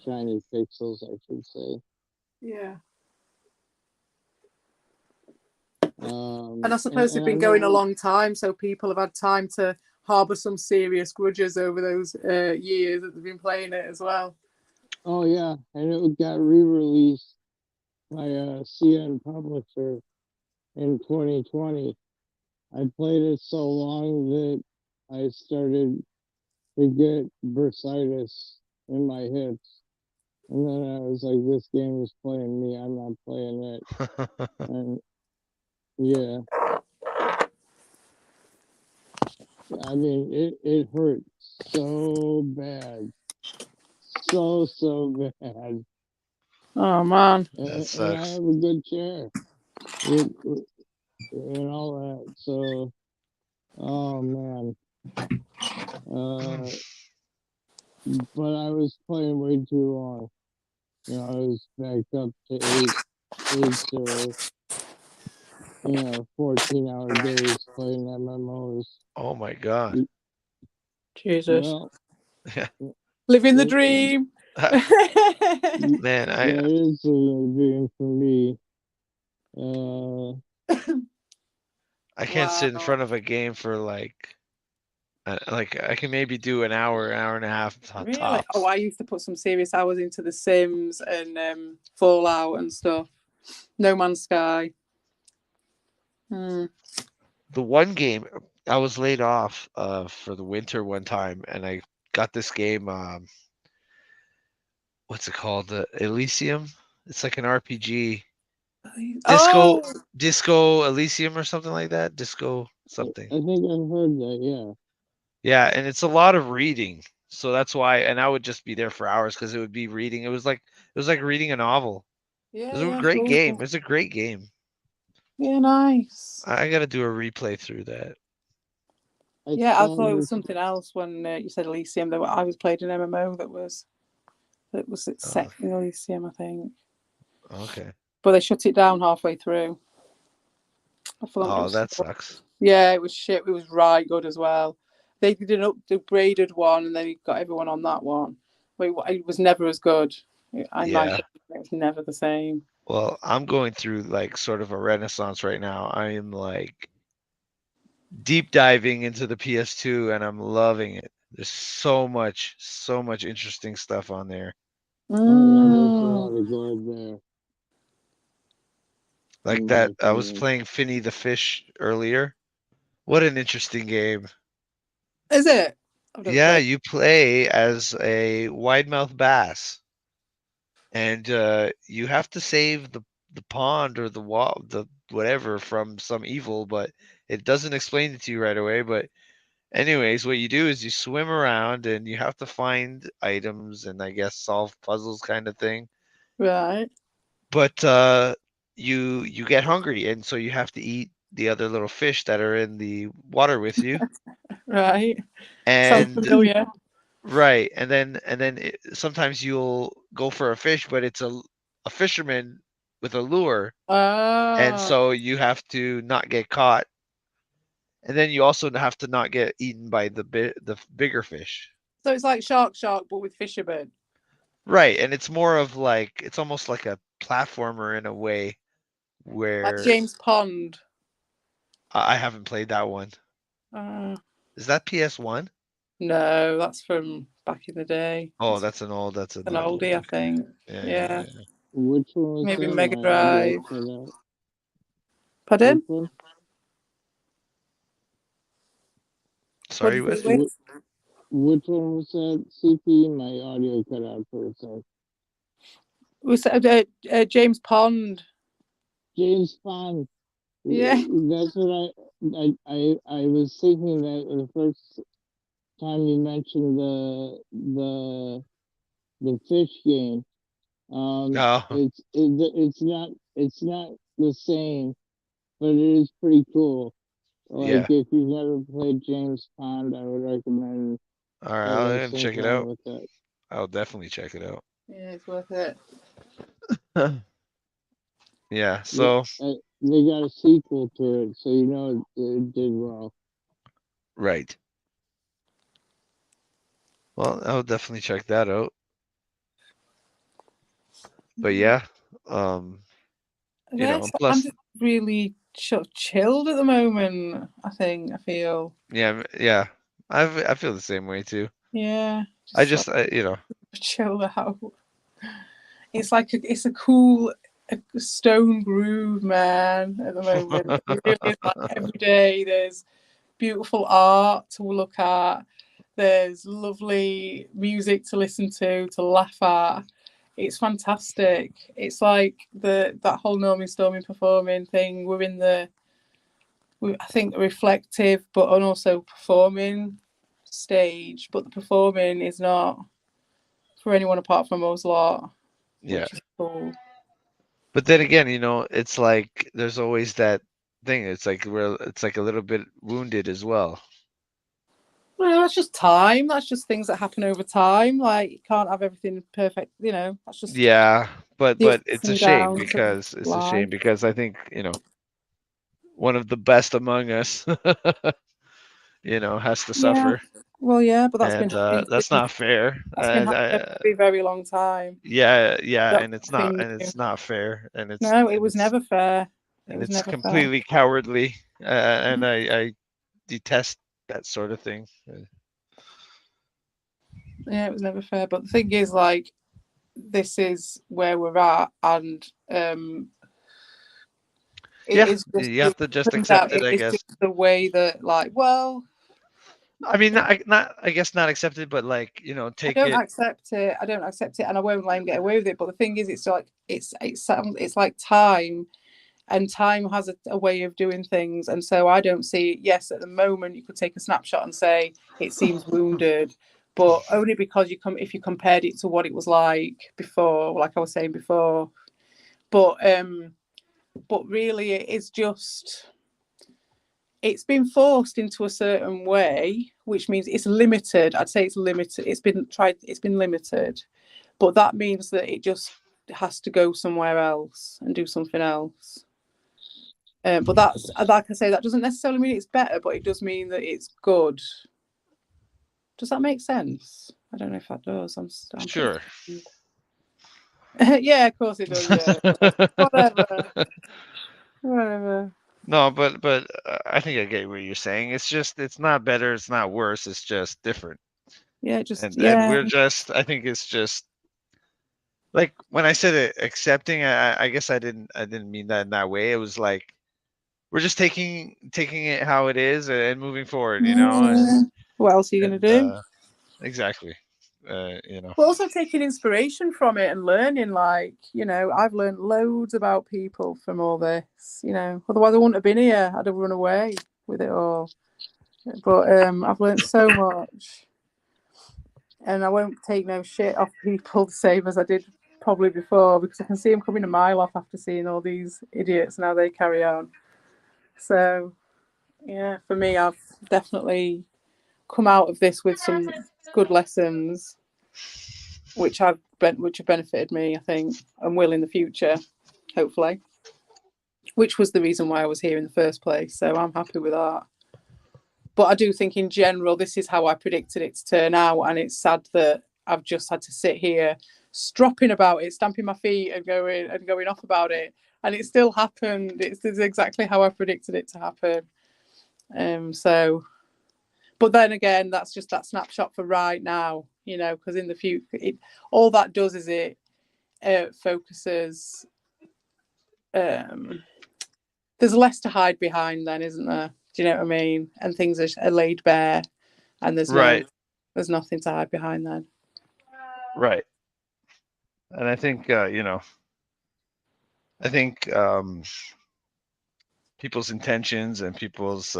C: Shiny pixels, I should say.
B: Yeah. And
C: Um,
B: I suppose they've
C: and I
B: been going a
C: know,
B: long time, so people have had time to harbour some serious grudges over those years that they've been playing it as well.
C: oh yeah, and it got re-released by a CN publisher in 2020. I played it so long that I started to get bursitis in my hips. And then I was like, this game is playing me. I'm not playing it. And yeah, I mean, it hurt so bad. So bad.
B: Oh man.
A: That
C: And I
A: sucks.
C: have a good chair with, and all that. So, oh man. Uh, but I was playing way too long. I was backed up to eight to 14-hour days playing MMOs.
A: Oh my God.
B: Jesus.
C: Well,
A: Yeah.
B: Living the
C: it,
B: dream.
A: Man,
C: that is a dream for me. Uh,
A: I can't sit in
B: Wow.
A: front of a game for like I can maybe do an hour, hour and a half
B: Really? Oh,
A: tops.
B: I used to put some serious hours into The Sims and Fallout and stuff. No Man's Sky. Hmm.
A: The one game I was laid off for the winter one time, and I got this game. What's it called? The Elysium. It's like an RPG. Disco
B: Oh,
A: Disco Elysium or something like that. Disco
C: I
A: something.
C: think I've heard that. Yeah.
A: Yeah, and it's a lot of reading. So that's why, and I would just be there for hours because it would be reading. It was like reading a novel. It
B: Yeah,
A: was a
B: yeah,
A: great
B: cool.
A: game. It's a great game.
B: Yeah, nice.
A: I got to do a replay through that.
C: I
B: Yeah, I thought it was
C: started.
B: something else when you said Elysium. I was played an MMO that was
A: Oh,
B: set in Elysium, I think.
A: okay.
B: But they shut it down halfway through. I thought it
A: Oh,
B: was.
A: that sucks.
B: Yeah, it was shit. It was right good as well. They did an upgraded one, and they got everyone on that one. But it was never as good. In my
A: Yeah.
B: opinion, it was never the same.
A: Well, I'm going through like sort of a renaissance right now. I am like deep diving into the PS2 and I'm loving it. There's so much interesting stuff on there.
C: Oh yeah, there's a
B: Mm.
C: lot of gold there,
A: Like
C: in my
A: that, I was
C: opinion.
A: playing Finny the Fish earlier. What an interesting game.
B: Is it? I've never
A: Yeah,
B: played.
A: you play as a wide-mouthed bass and you have to save the pond or the wall, the whatever from some evil, but it doesn't explain it to you right away, but anyways, what you do is you swim around and you have to find items and I guess solve puzzles kind of thing.
B: Right,
A: But you get hungry and so you have to eat the other little fish that are in the water with you.
B: right. Sounds
A: And
B: familiar.
A: right, sometimes you'll go for a fish, but it's a fisherman with a lure, and
B: Ah,
A: so you have to not get caught, and then you also have to not get eaten by the bigger fish.
B: so it's like Shark, but with fishermen,
A: Right, and it's more of like it's almost like a platformer in a way
B: like
A: where
B: James Pond.
A: I haven't played that one.
B: Uh,
A: Is that PS1?
B: no, that's from back in the day.
A: Oh,
B: That's
A: that's an
B: an
A: old one.
B: oldie, I
A: Okay.
B: think.
A: Yeah, yeah,
B: Yeah,
A: yeah.
C: Which one was
B: maybe
C: that?
B: Mega
C: My audio
B: Drive.
C: cut out. Which
B: Pardon?
C: one?
B: What
A: Sorry,
B: did you
A: what?
B: say?
C: Which one was that? CP. My audio cut out for a sec.
B: We said James Pond.
C: James Bond.
B: Yeah.
C: That's what I was thinking that the first time you mentioned the fish game.
A: No.
C: It's not the same, but it is pretty cool. Like
A: Yeah.
C: if you've never played James Pond, I would recommend
A: All right, I'm
C: having
A: gonna
C: some
A: check it
C: fun
A: out.
C: with it.
A: I'll definitely check it out.
B: Yeah, it's worth it.
A: Yeah.
C: They,
A: So
C: they got a sequel to it, so you know it did well.
A: right. Well, I'll definitely check that out. But yeah, um,
B: Yes, I'm
A: plus,
B: just really chilled at the moment. I think I feel.
A: yeah, yeah, I feel the same way too.
B: Yeah,
A: I
B: just like
A: just,
B: chill out. It's like it's a cool stone groove, man. At the moment, it really is. Like every day, there's beautiful art to look at. There's lovely music to listen to laugh at. It's fantastic. It's like that whole Normie Storming performing thing. We're in I think reflective, but and also performing stage. But the performing is not for anyone apart from us lot,
A: yeah.
B: which is cool.
A: But then again, it's like there's always that thing. It's like a little bit wounded as well.
B: Well, that's just time. That's just things that happen over time. Like you can't have everything perfect. That's just
A: Yeah, but
B: the
A: but
B: ups
A: it's a
B: and
A: shame
B: downs of
A: because
B: life.
A: I think one of the best among us, has to
B: Yeah.
A: suffer,
B: Well, yeah, but that's been
A: and
B: happening
A: that's
B: since
A: not fair.
B: that's been happening for a very, very long time.
A: Yeah, yeah,
B: That's
A: and
B: nothing new.
A: it's not fair,
B: No, it was never fair. It
A: and
B: was
A: it's
B: never fair.
A: completely cowardly, and I detest that sort of thing.
B: Yeah, it was never fair. But the thing is, like, this is where we're at, and it
A: Yeah,
B: is just
A: you have to just
B: turns
A: accept
B: out
A: it,
B: it
A: I
B: is
A: guess.
B: just the way that, like, well,
A: I mean, not I guess not accept it, but like
B: I
A: take
B: don't
A: it.
B: accept it. I don't accept it, and I won't let him get away with it. But the thing is, it's like it's like time, and time has a way of doing things, and so I don't see. Yes, at the moment, you could take a snapshot and say it seems wounded, but only because if you compared it to what it was like before, like I was saying before. But really, it's been forced into a certain way, which means it's limited. I'd say it's limited. It's been limited, but that means that it just has to go somewhere else and do something else. But that's, like I say, that doesn't necessarily mean it's better, but it does mean that it's good. Does that make sense? I don't know if that does. I'm
A: Sure.
B: yeah, of course it does. Yeah, whatever.
A: No, but I think I get what you're saying. It's not better, it's not worse, it's just different.
B: Yeah,
A: And we're just, I think it's just like when I said it, accepting, I guess I didn't mean that in that way. It was like we're just taking it how it is and moving forward, and
B: what else are you going to do?
A: exactly.
B: But also taking inspiration from it and learning, like, I've learned loads about people from all this, otherwise I wouldn't have been here. I'd have run away with it all. But I've learned so much, and I won't take no shit off people the same as I did probably before, because I can see them coming a mile off after seeing all these idiots and how they carry on. So yeah, for me, I've definitely come out of this with some good lessons, which have benefited me, I think, and will in the future, hopefully. Which was the reason why I was here in the first place. So I'm happy with that. But I do think, in general, this is how I predicted it to turn out, and it's sad that I've just had to sit here stropping about it, stamping my feet, and going off about it, and it still happened. It's exactly how I predicted it to happen. So, but then again, that's just that snapshot for right now, because in the future, all that does is it focuses. There's less to hide behind, then, isn't there? Do you know what I mean? And things are laid bare, and there's
A: Right.
B: nothing to hide behind then.
A: Right. And I think I think people's intentions and people's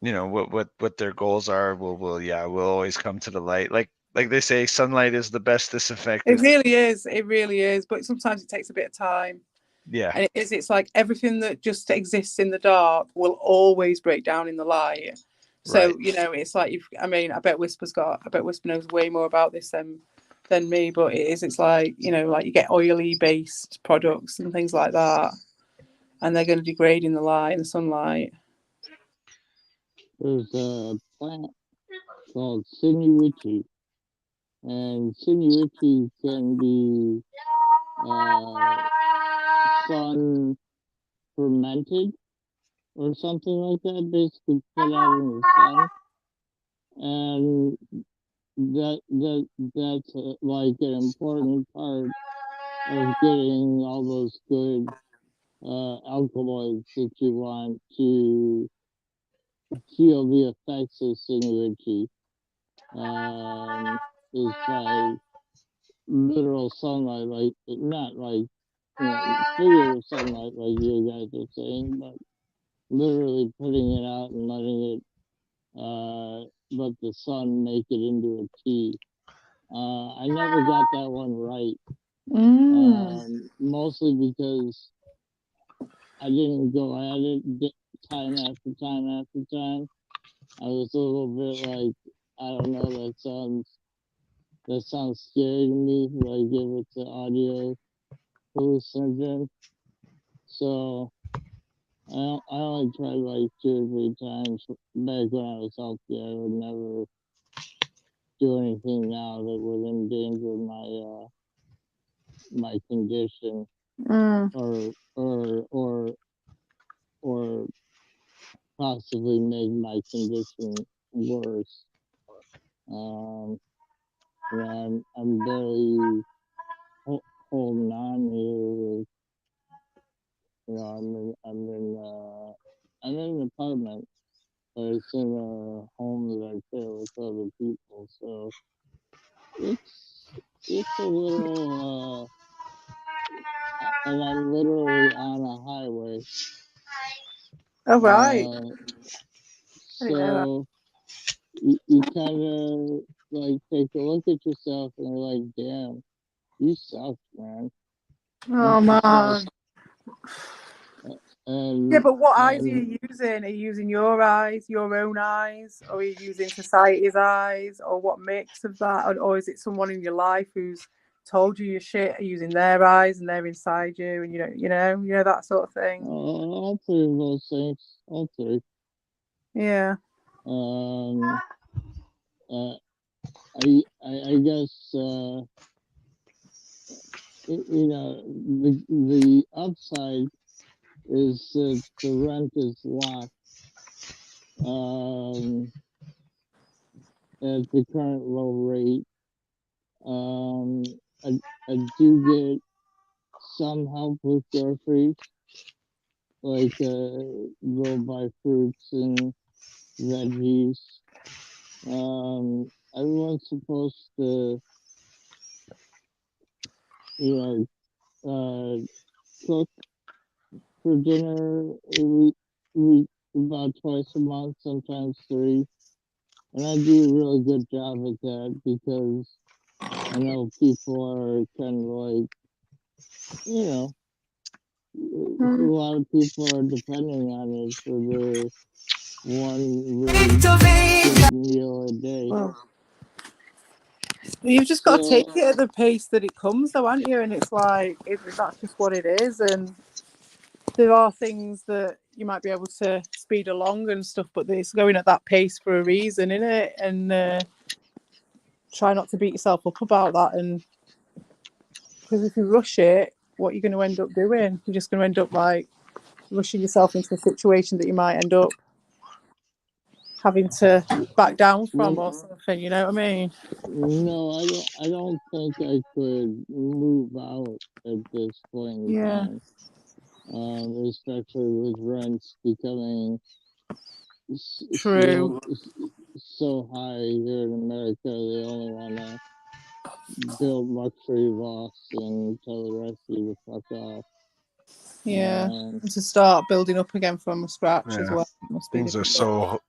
A: what their goals are will always come to the light. Like they say, sunlight is the best
B: It
A: disinfectant.
B: really is. It really is. But sometimes it takes a bit of time.
A: Yeah.
B: And it's like everything that just exists in the dark will always break down in the light. So,
A: Right.
B: it's like I bet Whisper knows way more about this than me, but it's like, like you get oily based products and things like that, and they're going to degrade in the sunlight.
C: There's a plant called sinuichi, and sinuichi can be sun fermented or something like that, basically put out in the sun, and that's like an important part of getting all those good alkaloids that you want to feel the effects of sinuichi, is by literal sunlight, like not like figurative sunlight like you guys are saying, but literally putting it out and letting it let the sun make it into a tea. I never got that one right, mostly because I didn't go at it time after time after time. I was a little bit like, I don't know, that sounds scary to me, like if it's an audio hallucinogen. So I only tried like 2 or 3 times back when I was healthy. I would never do anything now that would endanger my condition, or possibly make my condition worse. I'm barely holding on here. I'm in an apartment, but it's in a home that I share with other people. So it's a little, and I'm literally on a highway.
B: Oh, right.
C: So you kind of like take a look at yourself and you're like, damn, you suck, man.
B: Oh
C: And so,
B: man. Yeah,
C: and
B: but what eyes are
C: and
B: you using? Are you using your eyes, your own eyes, or are you using society's eyes, or what mix of that, or is it someone in your life who's told you your shit, are using their eyes and they're inside you, and that sort of thing.
C: all three of those things, all three.
B: Yeah.
C: Um, I guess the upside is that the rent is locked at the current low rate. I do get some help with groceries, like go buy fruits and veggies. Everyone's supposed to, you cook for dinner. We about twice a month, sometimes three, and I do a really good job at that because I know people are kind of like, you know, a
B: Mm.
C: lot of people are depending on it for their one really good meal a day.
B: Well, you've just got to take
C: So,
B: it at the pace that it comes, though, aren't you? And it's like that's just what it is, and there are things that you might be able to speed along and stuff, but it's going at that pace for a reason, isn't it? And try not to beat yourself up about that. And because if you rush it, what you're going to end up doing, you're just going to end up like rushing yourself into a situation that you might end up having to back down from or something. You know what I mean?
C: no, I don't think I could move out at this point in
B: Yeah.
C: time. Especially with rents becoming
B: True.
C: so high here in America. They only want to build luxury lofts and tell the rest of you to fuck off.
B: Yeah. And to start building up again from scratch as
D: Yeah.
B: well. Must be
D: Things are
B: difficult.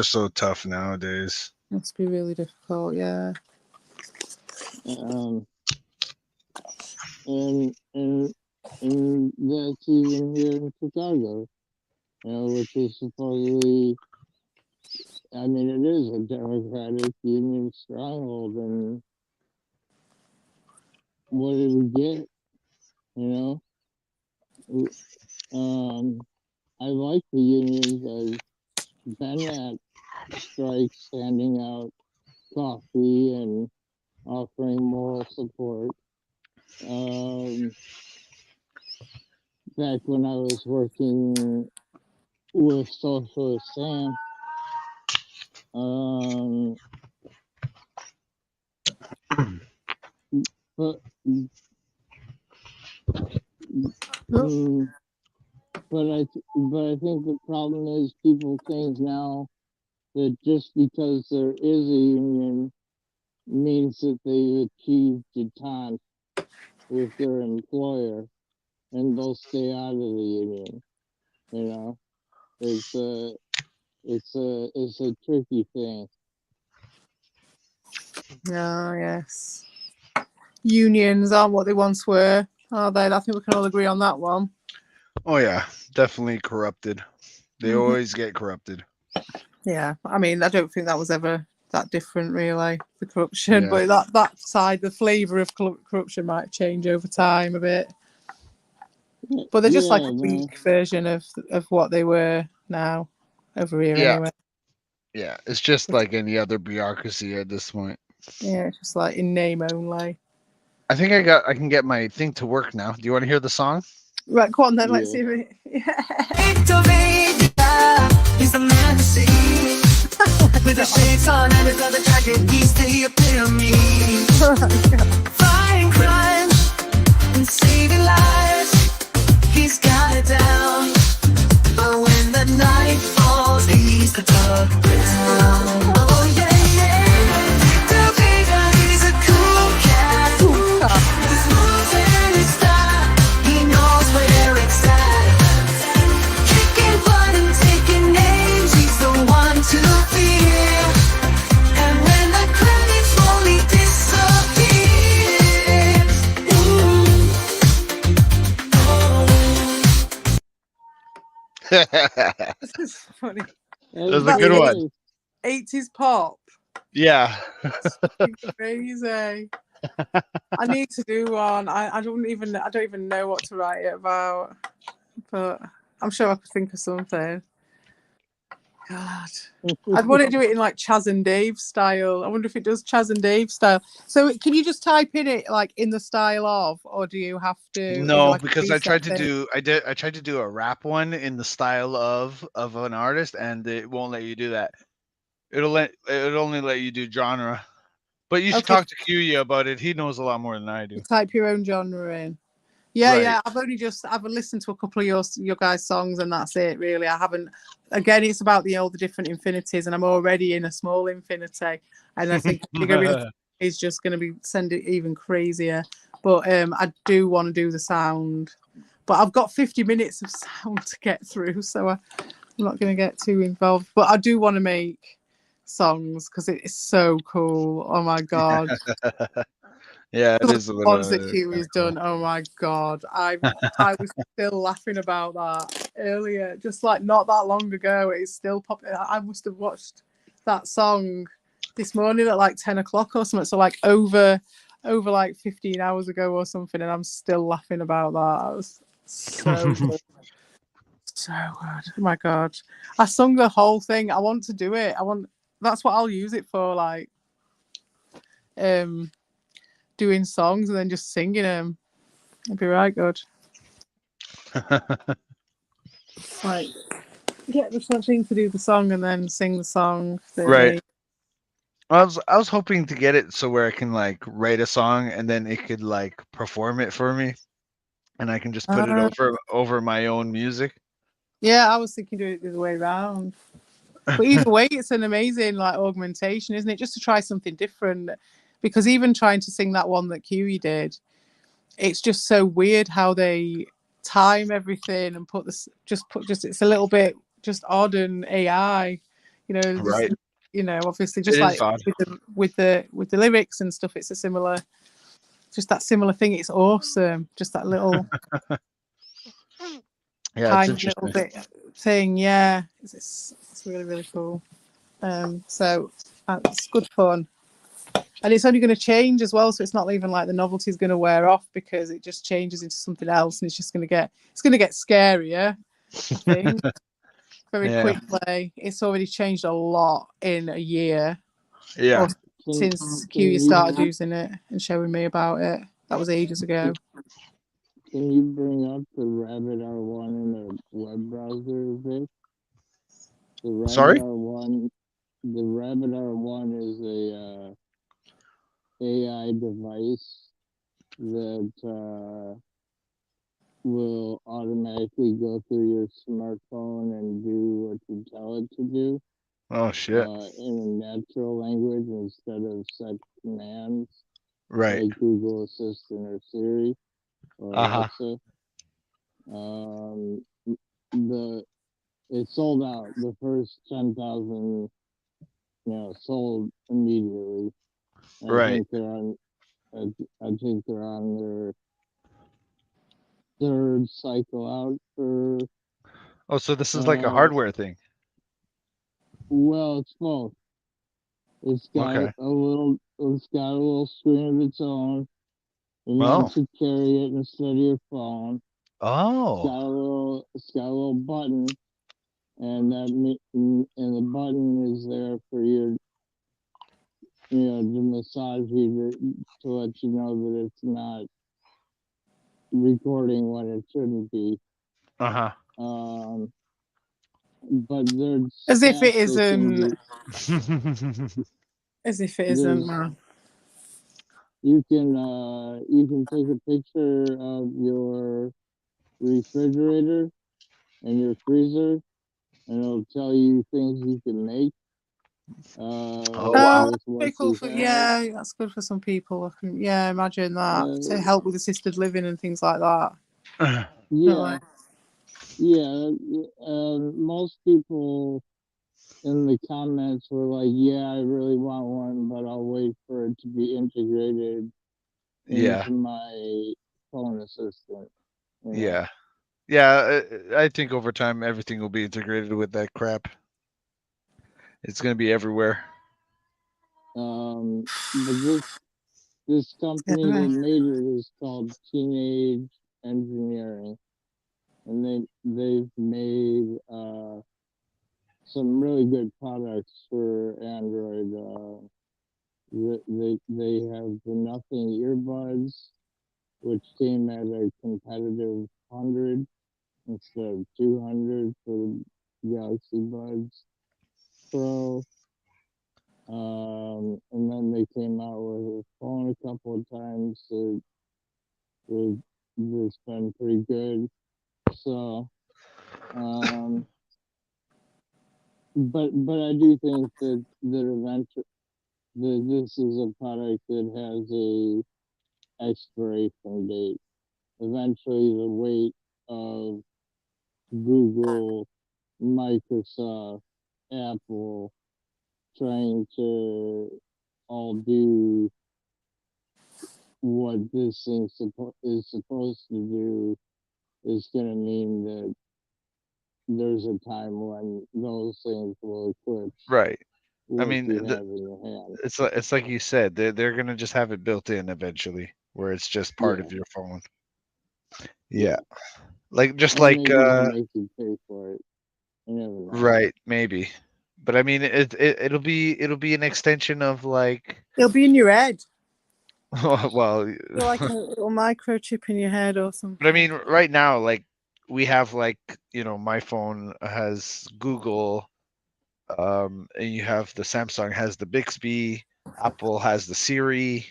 D: so tough nowadays.
B: Must be really difficult. Yeah.
C: and and that's even here in Chicago, which is supposedly, I mean, it is a Democratic union stronghold, and what did we get? You know, I like the unions. I've been at strikes, handing out coffee and offering moral support. Back when I was working with Socialist Sam, but but I think the problem is people think now that just because there is a union means that they achieved detente with their employer and they'll stay out of the union. It's a tricky thing.
B: Oh, yes. Unions aren't what they once were, are they? I think we can all agree on that one.
D: Oh yeah, definitely corrupted. They always get corrupted.
B: Yeah, I mean, I don't think that was ever that different, really, the corruption.
D: Yeah.
B: But that side, the flavour of corruption might change over time a bit. But they're just like a weak version of what they were now over here, anyway.
D: Yeah, it's just like any other bureaucracy at this point.
B: Yeah, it's just like in name only.
D: I think I can get my thing to work now. Do you want to hear the song?
B: Right, go on then. Let's see.
E: He's the man to see. With the shades on and his leather jacket, he's the epitome. Fighting crime and saving lives, he's got it down. But when the night falls, he's the dark down. Oh yeah, yeah. The bigger, he's a cool cat. His moves and his style, he knows where it's at. Kicking butt and taking names, he's the one to fear.
B: This is funny.
D: That was
C: That's
D: a
B: That's
D: good one.
C: hilarious.
B: 80s pop.
D: Yeah.
B: Crazy. I need to do one. I don't even know what to write it about, but I'm sure I could think of something. God, I'd want to do it in like Chaz and Dave style. I wonder if it does Chaz and Dave style. So can you just type in it like in the style of, or do you have to? Is it
D: No,
B: like a
D: because I tried
B: preset
D: to
B: thing?
D: do I tried to do a rap one in the style of an artist, and it won't let you do that. It'll only let you do genre. But you should
B: Okay,
D: talk to Qya about it. He knows a lot more than I do.
B: type your own genre in. Yeah,
D: Right.
B: yeah. I've listened to a couple of your guys' songs, and that's it. Really, I haven't. Again, it's about all the different infinities, and I'm already in a small infinity, and I think a bigger infinity is just going to be send it even crazier. But I do want to do the sound, but I've got 50 minutes of sound to get through, so I'm not going to get too involved. But I do want to make songs because it is so cool. Oh my god.
D: Yeah, it
B: The
D: is a
B: ones that
D: little
B: Kiwi's
D: cool.
B: done, oh my god, I was still laughing about that earlier, just like not that long ago. It's still popping. I must have watched that song this morning at like 10 o'clock or something. So like over like 15 hours ago or something, and I'm still laughing about that. It was so good. So good. Oh my god. I sung the whole thing. I want to do it. That's what I'll use it for, like um doing songs and then just singing them. It'd be right good. Like get the thing to do the song and then sing the song.
D: Right.
B: Thingy.
D: I was hoping to get it so where I can like write a song and then it could like perform it for me, and I can just put it
B: Uh,
D: over my own music.
B: yeah, I was thinking do it the other way around. But either way, it's an amazing like augmentation, isn't it? Just to try something different. Because even trying to sing that one that Kiwi did, it's just so weird how they time everything and put it's a little bit just odd and AI, just
D: Right.
B: obviously
D: It
B: just
D: is
B: like
D: odd.
B: with the lyrics and stuff, it's a similar just that similar thing. It's awesome. Just that little
D: Yeah, it's
B: tiny little
D: interesting.
B: bit thing. Yeah, it's really really cool. So it's good fun. And it's only going to change as well, so it's not even like the novelty is going to wear off because it just changes into something else, and it's going to get scarier. I think very
D: Yeah.
B: quickly. It's already changed a lot in a year,
D: Yeah.
B: or
C: Can,
B: since
C: can
B: Q
C: you
B: started using it and showing me about it. That was ages ago.
C: can you bring up the Rabbit R1 in the web browser, Vic? The Rabbit
D: Sorry?
C: R1, the Rabbit R1 is a AI device that will automatically go through your smartphone and do what you tell it to do
D: Oh shit.
C: in a natural language instead of set commands
D: Right.
C: like Google Assistant or Siri or
D: Uh-huh.
C: Alexa. Um, the it sold out. The first 10,000, sold immediately. I
D: Right.
C: think they're on. I think they're on their third cycle out for.
D: Oh, so this is like a
C: Uh,
D: hardware thing.
C: well, it's both. It's got
D: Okay.
C: a little. It's got a little screen of its own. You're meant
D: Oh.
C: to carry it instead of your phone.
D: Oh.
C: It's got a little button, and and the button is there for your, to massage you to let you know that it's not recording when it shouldn't be.
D: Uh-huh.
C: Um, but there's
B: As if it
C: stats that can
B: isn't.
C: be
B: As if it isn't.
C: there's
B: Man.
C: you can take a picture of your refrigerator and your freezer, and it'll tell you things you can make
D: Oh wow.
C: with what
B: Pretty cool
C: you
B: for
C: have.
B: yeah. That's good for some people. I can imagine that to
C: Uh,
B: help with assisted living and things like that.
C: yeah,
B: Definitely.
C: yeah. Most people in the comments were like, "Yeah, I really want one, but I'll wait for it to be integrated
D: Yeah.
C: into my phone assistant." You know,
D: Yeah. Yeah, I think over time everything will be integrated with that crap. It's gonna be everywhere.
C: But this company
B: Yeah.
C: that made it is called Teenage Engineering, and they've made some really good products for Android. They have the Nothing earbuds, which came at a competitive 100 instead of 200 for the Galaxy Buds Pro. And then they came out with a phone a couple of times that that's been pretty good. So, but I do think that eventually that this is a product that has a expiration date. Eventually, the weight of Google, Microsoft, Apple trying to all do what this thing is supposed to do is going to mean that there's a time when those things will eclipse
D: Right. I
C: what
D: mean,
C: you have in your hand.
D: it's like you said, they're gonna just have it built in eventually, where it's just part
C: Yeah,
D: of your phone. Yeah,
C: yeah.
D: like just
C: Or
D: like
C: maybe they'll make you pay for it. You never know.
D: right, maybe. But I mean, it'll be an extension of like,
B: It'll be in your head.
D: well,
B: You're like a little microchip in your head or
D: but I
B: something.
D: mean, right now, like we have like my phone has Google, and you have the Samsung has the Bixby, Apple has the Siri,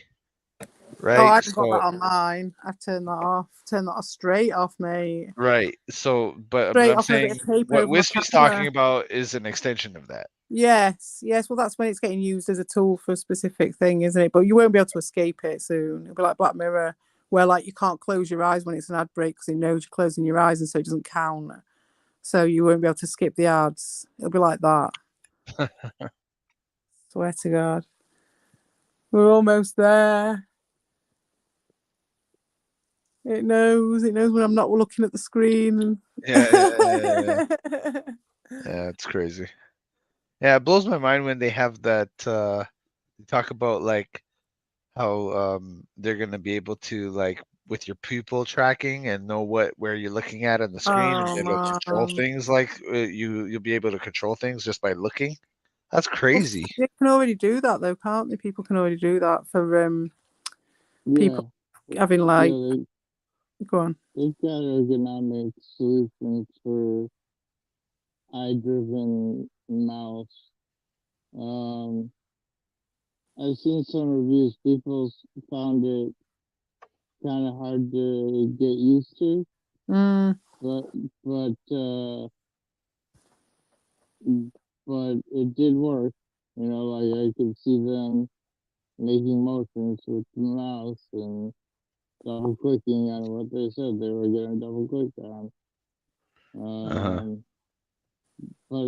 B: Oh, I
D: right?
B: haven't got that
D: So
B: on mine. I've turned that off. Turned that off straight off, mate.
D: right, so but
B: Straight
D: I'm
B: off with a bit
D: saying
B: of paper
D: what
B: over my
D: Wispy's talking
B: camera.
D: about is an extension of that.
B: Yes, yes. Well, that's when it's getting used as a tool for a specific thing, isn't it? But you won't be able to escape it soon. It'll be like Black Mirror, where like you can't close your eyes when it's an ad break because it knows you're closing your eyes, and so it doesn't count. So you won't be able to skip the ads. It'll be like that. Swear to God, we're almost there. It knows. It knows when I'm not looking at the screen.
D: Yeah, yeah, it's crazy. Yeah, it blows my mind when they have that. They talk about like how they're gonna be able to like with your pupil tracking and know where you're looking at on the screen, and
B: Oh
D: it'll control
B: man.
D: things like you'll be able to control things just by looking. That's
B: Well,
D: crazy.
B: they can already do that though, can't they? People can already do that for
C: Yeah,
B: people having like
C: yeah.
B: go on.
C: They've got ergonomic solutions for eye-driven mouse. Um, I've seen some reviews. People found it kind of hard to get used to,
B: Mm.
C: but but but it did work. Like I could see them making motions with the mouse and double clicking on what they said they were going to double click on.
D: Uh-huh.
C: But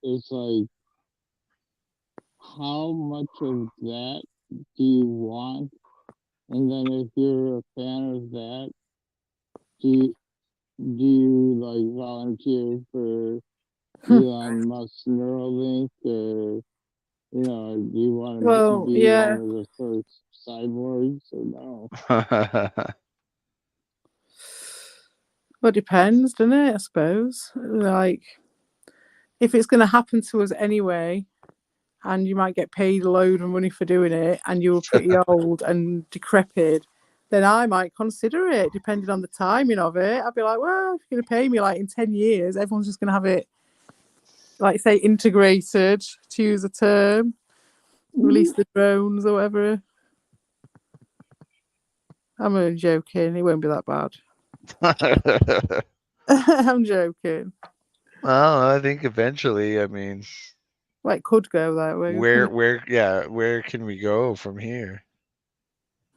C: it's like, how much of that do you want? And then if you're a fan of that, do you like volunteer for Elon Musk's Neuralink, or do you want to
B: Well,
C: be one
B: yeah.
C: of the first cyborgs or no?
B: Well, it depends, doesn't it? I suppose. Like, if it's going to happen to us anyway, and you might get paid a load of money for doing it, and you were pretty old and decrepit, then I might consider it, depending on the timing of it. I'd be like, well, if you're going to pay me like in 10 years, everyone's just going to have it, like, say, integrated, to use a term, release the drones or whatever. I'm only joking. It won't be that bad. I'm joking.
D: Well, I think eventually, I mean,
B: Well, it could go that way.
D: where can we go from here?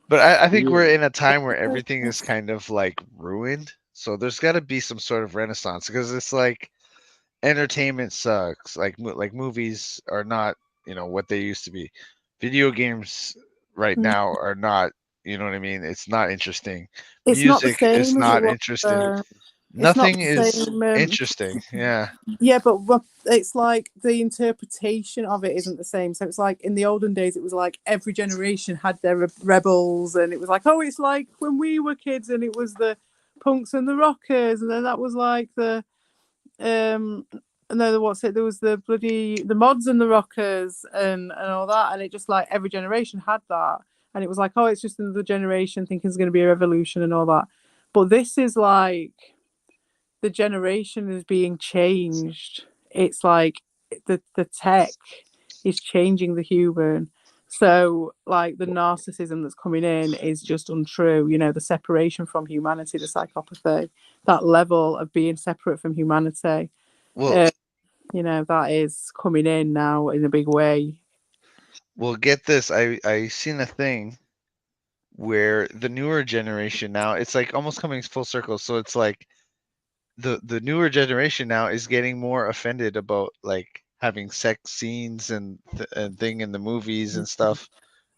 D: But I think
C: Yeah,
D: we're in a time where everything is kind of like ruined. So there's got to be some sort of renaissance because it's like entertainment sucks. Like movies are not, what they used to be. Video games right now are not, you know what I mean? It's not interesting.
B: It's not the
D: Music is
B: same as it
D: not
B: was.
D: interesting.
B: It's not
A: Nothing
B: the
A: is
B: same.
A: interesting. Yeah.
B: Yeah, but it's like the interpretation of it isn't the same. So it's like in the olden days, it was like every generation had their rebels, and it was like, oh, it's like when we were kids, and it was the punks and the rockers, and then that was like the no, what's it? There was the mods and the rockers and all that, and it just like every generation had that, and it was like, oh, it's just another generation thinking it's going to be a revolution and all that. But this is like the generation is being changed. It's like the tech is changing the human. So like the narcissism that's coming in is just untrue. You know, the separation from humanity, the psychopathy, that level of being separate from humanity.
A: Well,
B: Uh, you know, that is coming in now in a big way.
A: well, get this. I seen a thing where the newer generation now, it's like almost coming full circle. So it's like the newer generation now is getting more offended about like having sex scenes and thing in the movies and stuff.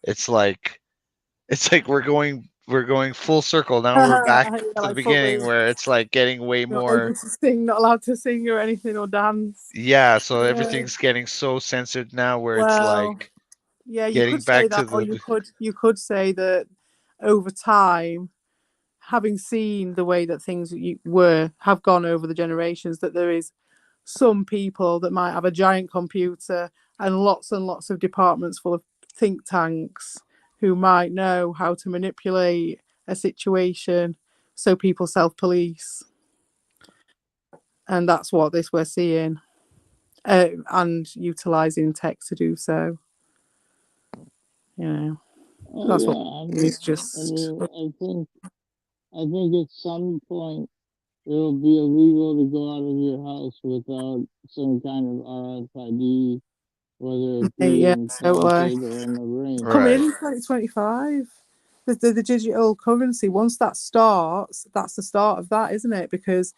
A: It's like we're going full circle. Now we're back
B: Yeah,
A: to the
B: like fully
A: beginning where it's like getting way
B: not able
A: more.
B: to sing, not allowed to sing or anything or dance.
A: Yeah, so
B: Yeah.
A: everything's getting so censored now where it's
B: Well,
A: like
B: yeah, you
A: getting
B: could say
A: back to
B: that, or
A: the
B: you could say that over time, having seen the way that things have gone over the generations, that there is some people that might have a giant computer and lots of departments full of think tanks who might know how to manipulate a situation so people self-police, and that's what this we're seeing, and utilizing tech to do so. You know, that's what
C: Yeah,
B: is
C: I
B: just.
C: mean, I think at some point it'll be illegal to go out of your house without some kind of RFID, whether it be
B: Yeah, totally.
C: implanted or in the ring.
B: Coming in
A: right.
B: 2025. The digital currency, once that starts, that's the start of that, isn't it? Because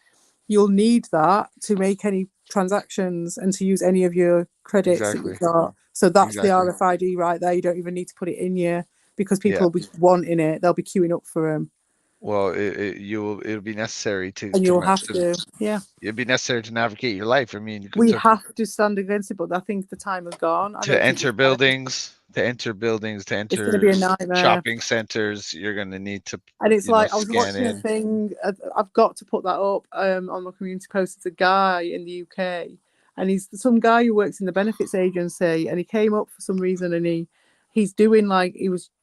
B: you'll need that to make any transactions and to use any of your credits that
A: Exactly.
B: you've got. So that's the
A: Exactly.
B: RFID right there. You don't even need to put it in you because
A: Yeah.
B: people will be wanting it. They'll be queuing up for them.
A: Well, it'll be necessary
B: And you'll have to, yeah.
A: it'd be necessary to navigate your life. I mean, you could
B: We have to stand against it, but I think the time has gone. I
A: to
B: don't think we
A: enter
B: can.
A: buildings, to
B: It's going to be
A: enter
B: a nightmare.
A: shopping centers. You're gonna need to,
B: And it's like I was
A: scan
B: watching a
A: in.
B: thing. I've got to put that up on my community post. It's a guy in the UK, and he's some guy who works in the benefits agency, and he came up for some reason, and he's doing like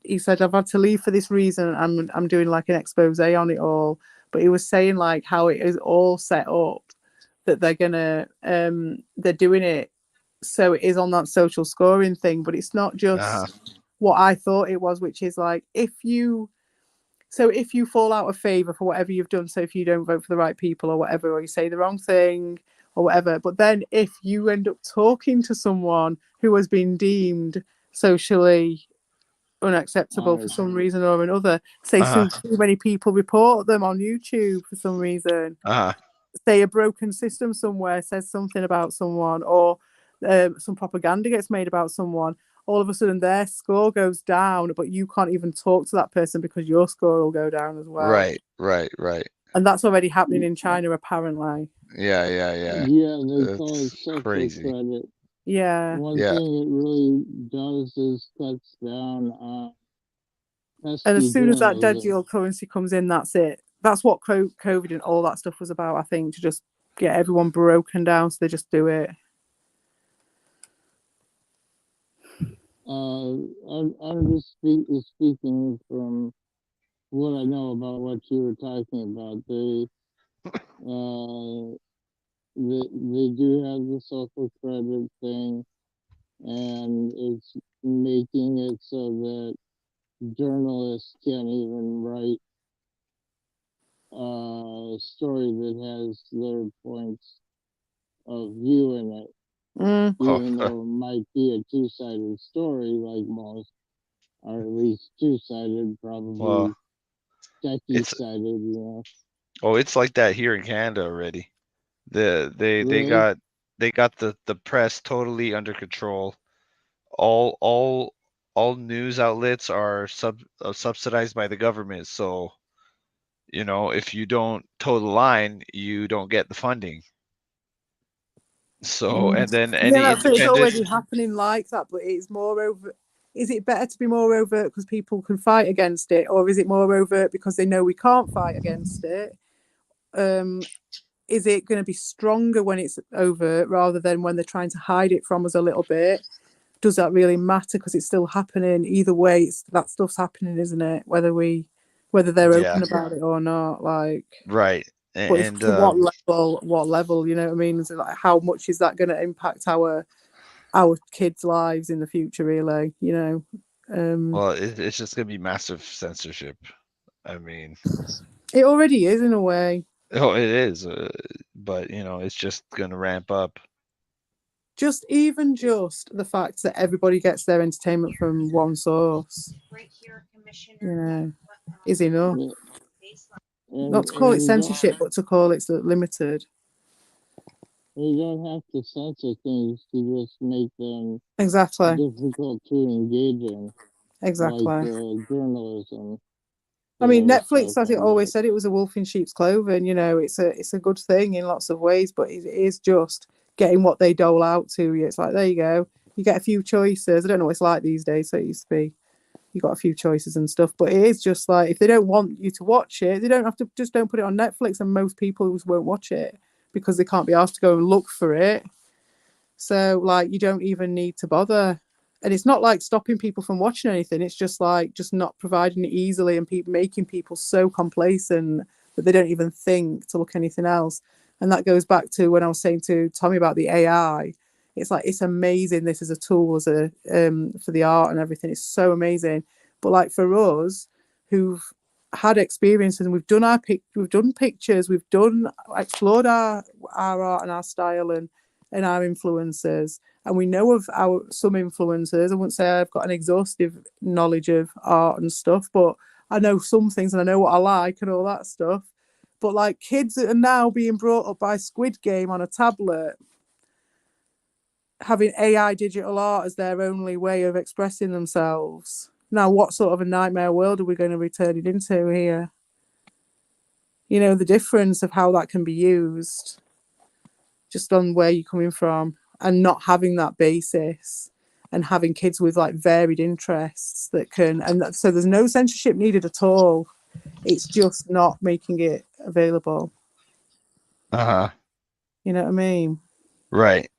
B: he said I've had to leave for this reason. I'm doing like an expose on it all, but he was saying like how it is all set up that they're doing it so it is on that social scoring thing, but it's not
A: Uh-huh.
B: just what I thought it was, which is like if you fall out of favour for whatever you've done, so if you don't vote for the right people or whatever, or you say the wrong thing or whatever, but then if you end up talking to someone who has been deemed socially unacceptable for
C: Honest.
B: some reason or another, say
A: Uh-huh.
B: too many people report them on YouTube for some reason,
A: Uh-huh.
B: say a broken system somewhere says something about someone, or some propaganda gets made about someone, all of a sudden their score goes down, but you can't even talk to that person because your score will go down as well.
A: Right, right, right.
B: And that's already happening in China, apparently.
A: Yeah, yeah, yeah.
C: Yeah, they call it
A: It's
C: social
A: crazy.
C: credit.
B: Yeah.
C: One
A: Yeah.
C: thing it really does is cuts down on
B: And as
C: pesky
B: soon as that
C: journalism.
B: digital currency comes in, that's it. That's what COVID and all that stuff was about, I think, to just get everyone broken down so they just do it.
C: I'm just speaking from what I know about what you were talking about. Uh, they do have the social credit thing, and it's making it so that journalists can't even write a story that has their points of view in it,
B: Mm.
A: Oh,
C: even though it might be a two-sided story, like most, or at least two-sided,
A: well,
C: probably
A: it's
C: techie-sided.
A: it's like that here in Canada already. They
C: Really?
A: got the press totally under control. All news outlets are subsidized by the government, so
D: you know, if you don't toe the line, you don't get the funding. So, and then
B: Yeah,
D: any
B: that's it. It's
D: independent,
B: already happening like that, but it's more over. Is it better to be more overt because people can fight against it, or is it more overt because they know we can't fight against it? Is it going to be stronger when it's overt rather than when they're trying to hide it from us a little bit? Does that really matter? Because it's still happening. Either way, that stuff's happening, isn't it? Whether they're
D: yeah,
B: open about it or not, like.
D: right.
B: But it's
D: And
B: to what level? What level? You know what I mean? So like, how much is that going to impact our kids' lives in the future? Really, you know.
D: well, it's just gonna be massive censorship. I mean,
B: It already is in a way.
D: oh, it is, but you know, it's just gonna ramp up.
B: Just the fact that everybody gets their entertainment from one source, you know, is enough.
C: Yeah,
B: Not to call it
C: and
B: censorship, but to call it limited.
C: you don't have to censor things to just make them
B: Exactly.
C: difficult to engage in,
B: Exactly.
C: like journalism.
B: I mean, Netflix,
C: stuff
B: as it
C: like
B: always
C: that.
B: said, it was a wolf in sheep's clothing. You know, it's a good thing in lots of ways, but it is just getting what they dole out to you. It's like, there you go, you get a few choices. I don't know what it's like these days. So it used to be you got a few choices and stuff, but it is just like if they don't want you to watch it, they don't have to. Just don't put it on Netflix, and most people just won't watch it because they can't be asked to go and look for it. So like you don't even need to bother. And it's not like stopping people from watching anything. It's just like just not providing it easily and making people so complacent that they don't even think to look anything else. And that goes back to when I was saying to Tommy about the AI. It's like it's amazing. This is a tool as a for the art and everything. It's so amazing. But like for us, who've had experiences and we've done we've done pictures, we've done explored our art and our style and our influences, and we know of some influencers. I wouldn't say I've got an exhaustive knowledge of art and stuff, but I know some things and I know what I like and all that stuff. But like kids that are now being brought up by Squid Game on a tablet, having AI digital art as their only way of expressing themselves. Now, what sort of a nightmare world are we going to be turning into here? You know, the difference of how that can be used just on where you're coming from and not having that basis and having kids with like varied interests that can, and so there's no censorship needed at all. It's just not making it available.
D: Uh-huh.
B: You know what I mean?
D: Right.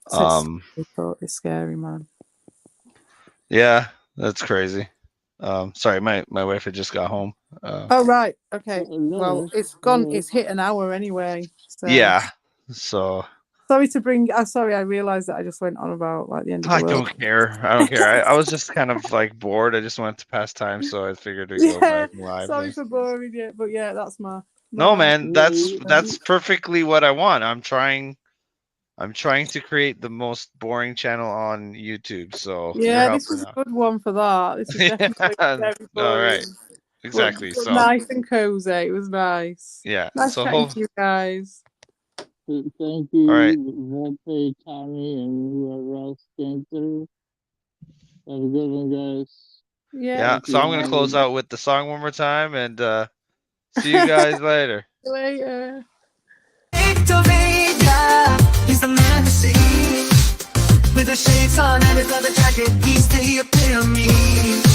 B: So it's scary, man.
D: Yeah, that's crazy. Sorry, my wife had just got home.
B: Oh right, okay.
C: No,
B: Well, it's gone. It's hit an hour anyway. So
D: yeah. So
B: sorry to bring. Sorry, I realised that I just went on about like the end of the
D: I
B: world.
D: don't care. I don't care. I was just kind of like bored. I just wanted to pass time, so I figured to go
B: Yeah,
D: back live.
B: sorry for boring you, but yeah, that's my
D: No, man,
C: Yeah,
D: that's perfectly what I want. I'm trying to create the most boring channel on YouTube. So you're
B: yeah. This
D: helping
B: was a
D: out.
B: good one for that. This was definitely very
D: All
B: boring,
D: right. Exactly.
B: but
D: So
B: nice and cozy. It was nice.
D: yeah.
B: Nice
D: So
B: chatting to you guys.
C: thank
D: all right.
C: you, Volpe, Tommy, and whoever else came through. Have a good one, guys.
B: Yeah.
D: Yeah. So I'm gonna close out with the song one more time and see you guys later.
B: Later.
E: Victoria, he's the man to see. With the shades on and his leather jacket, he's the epitome.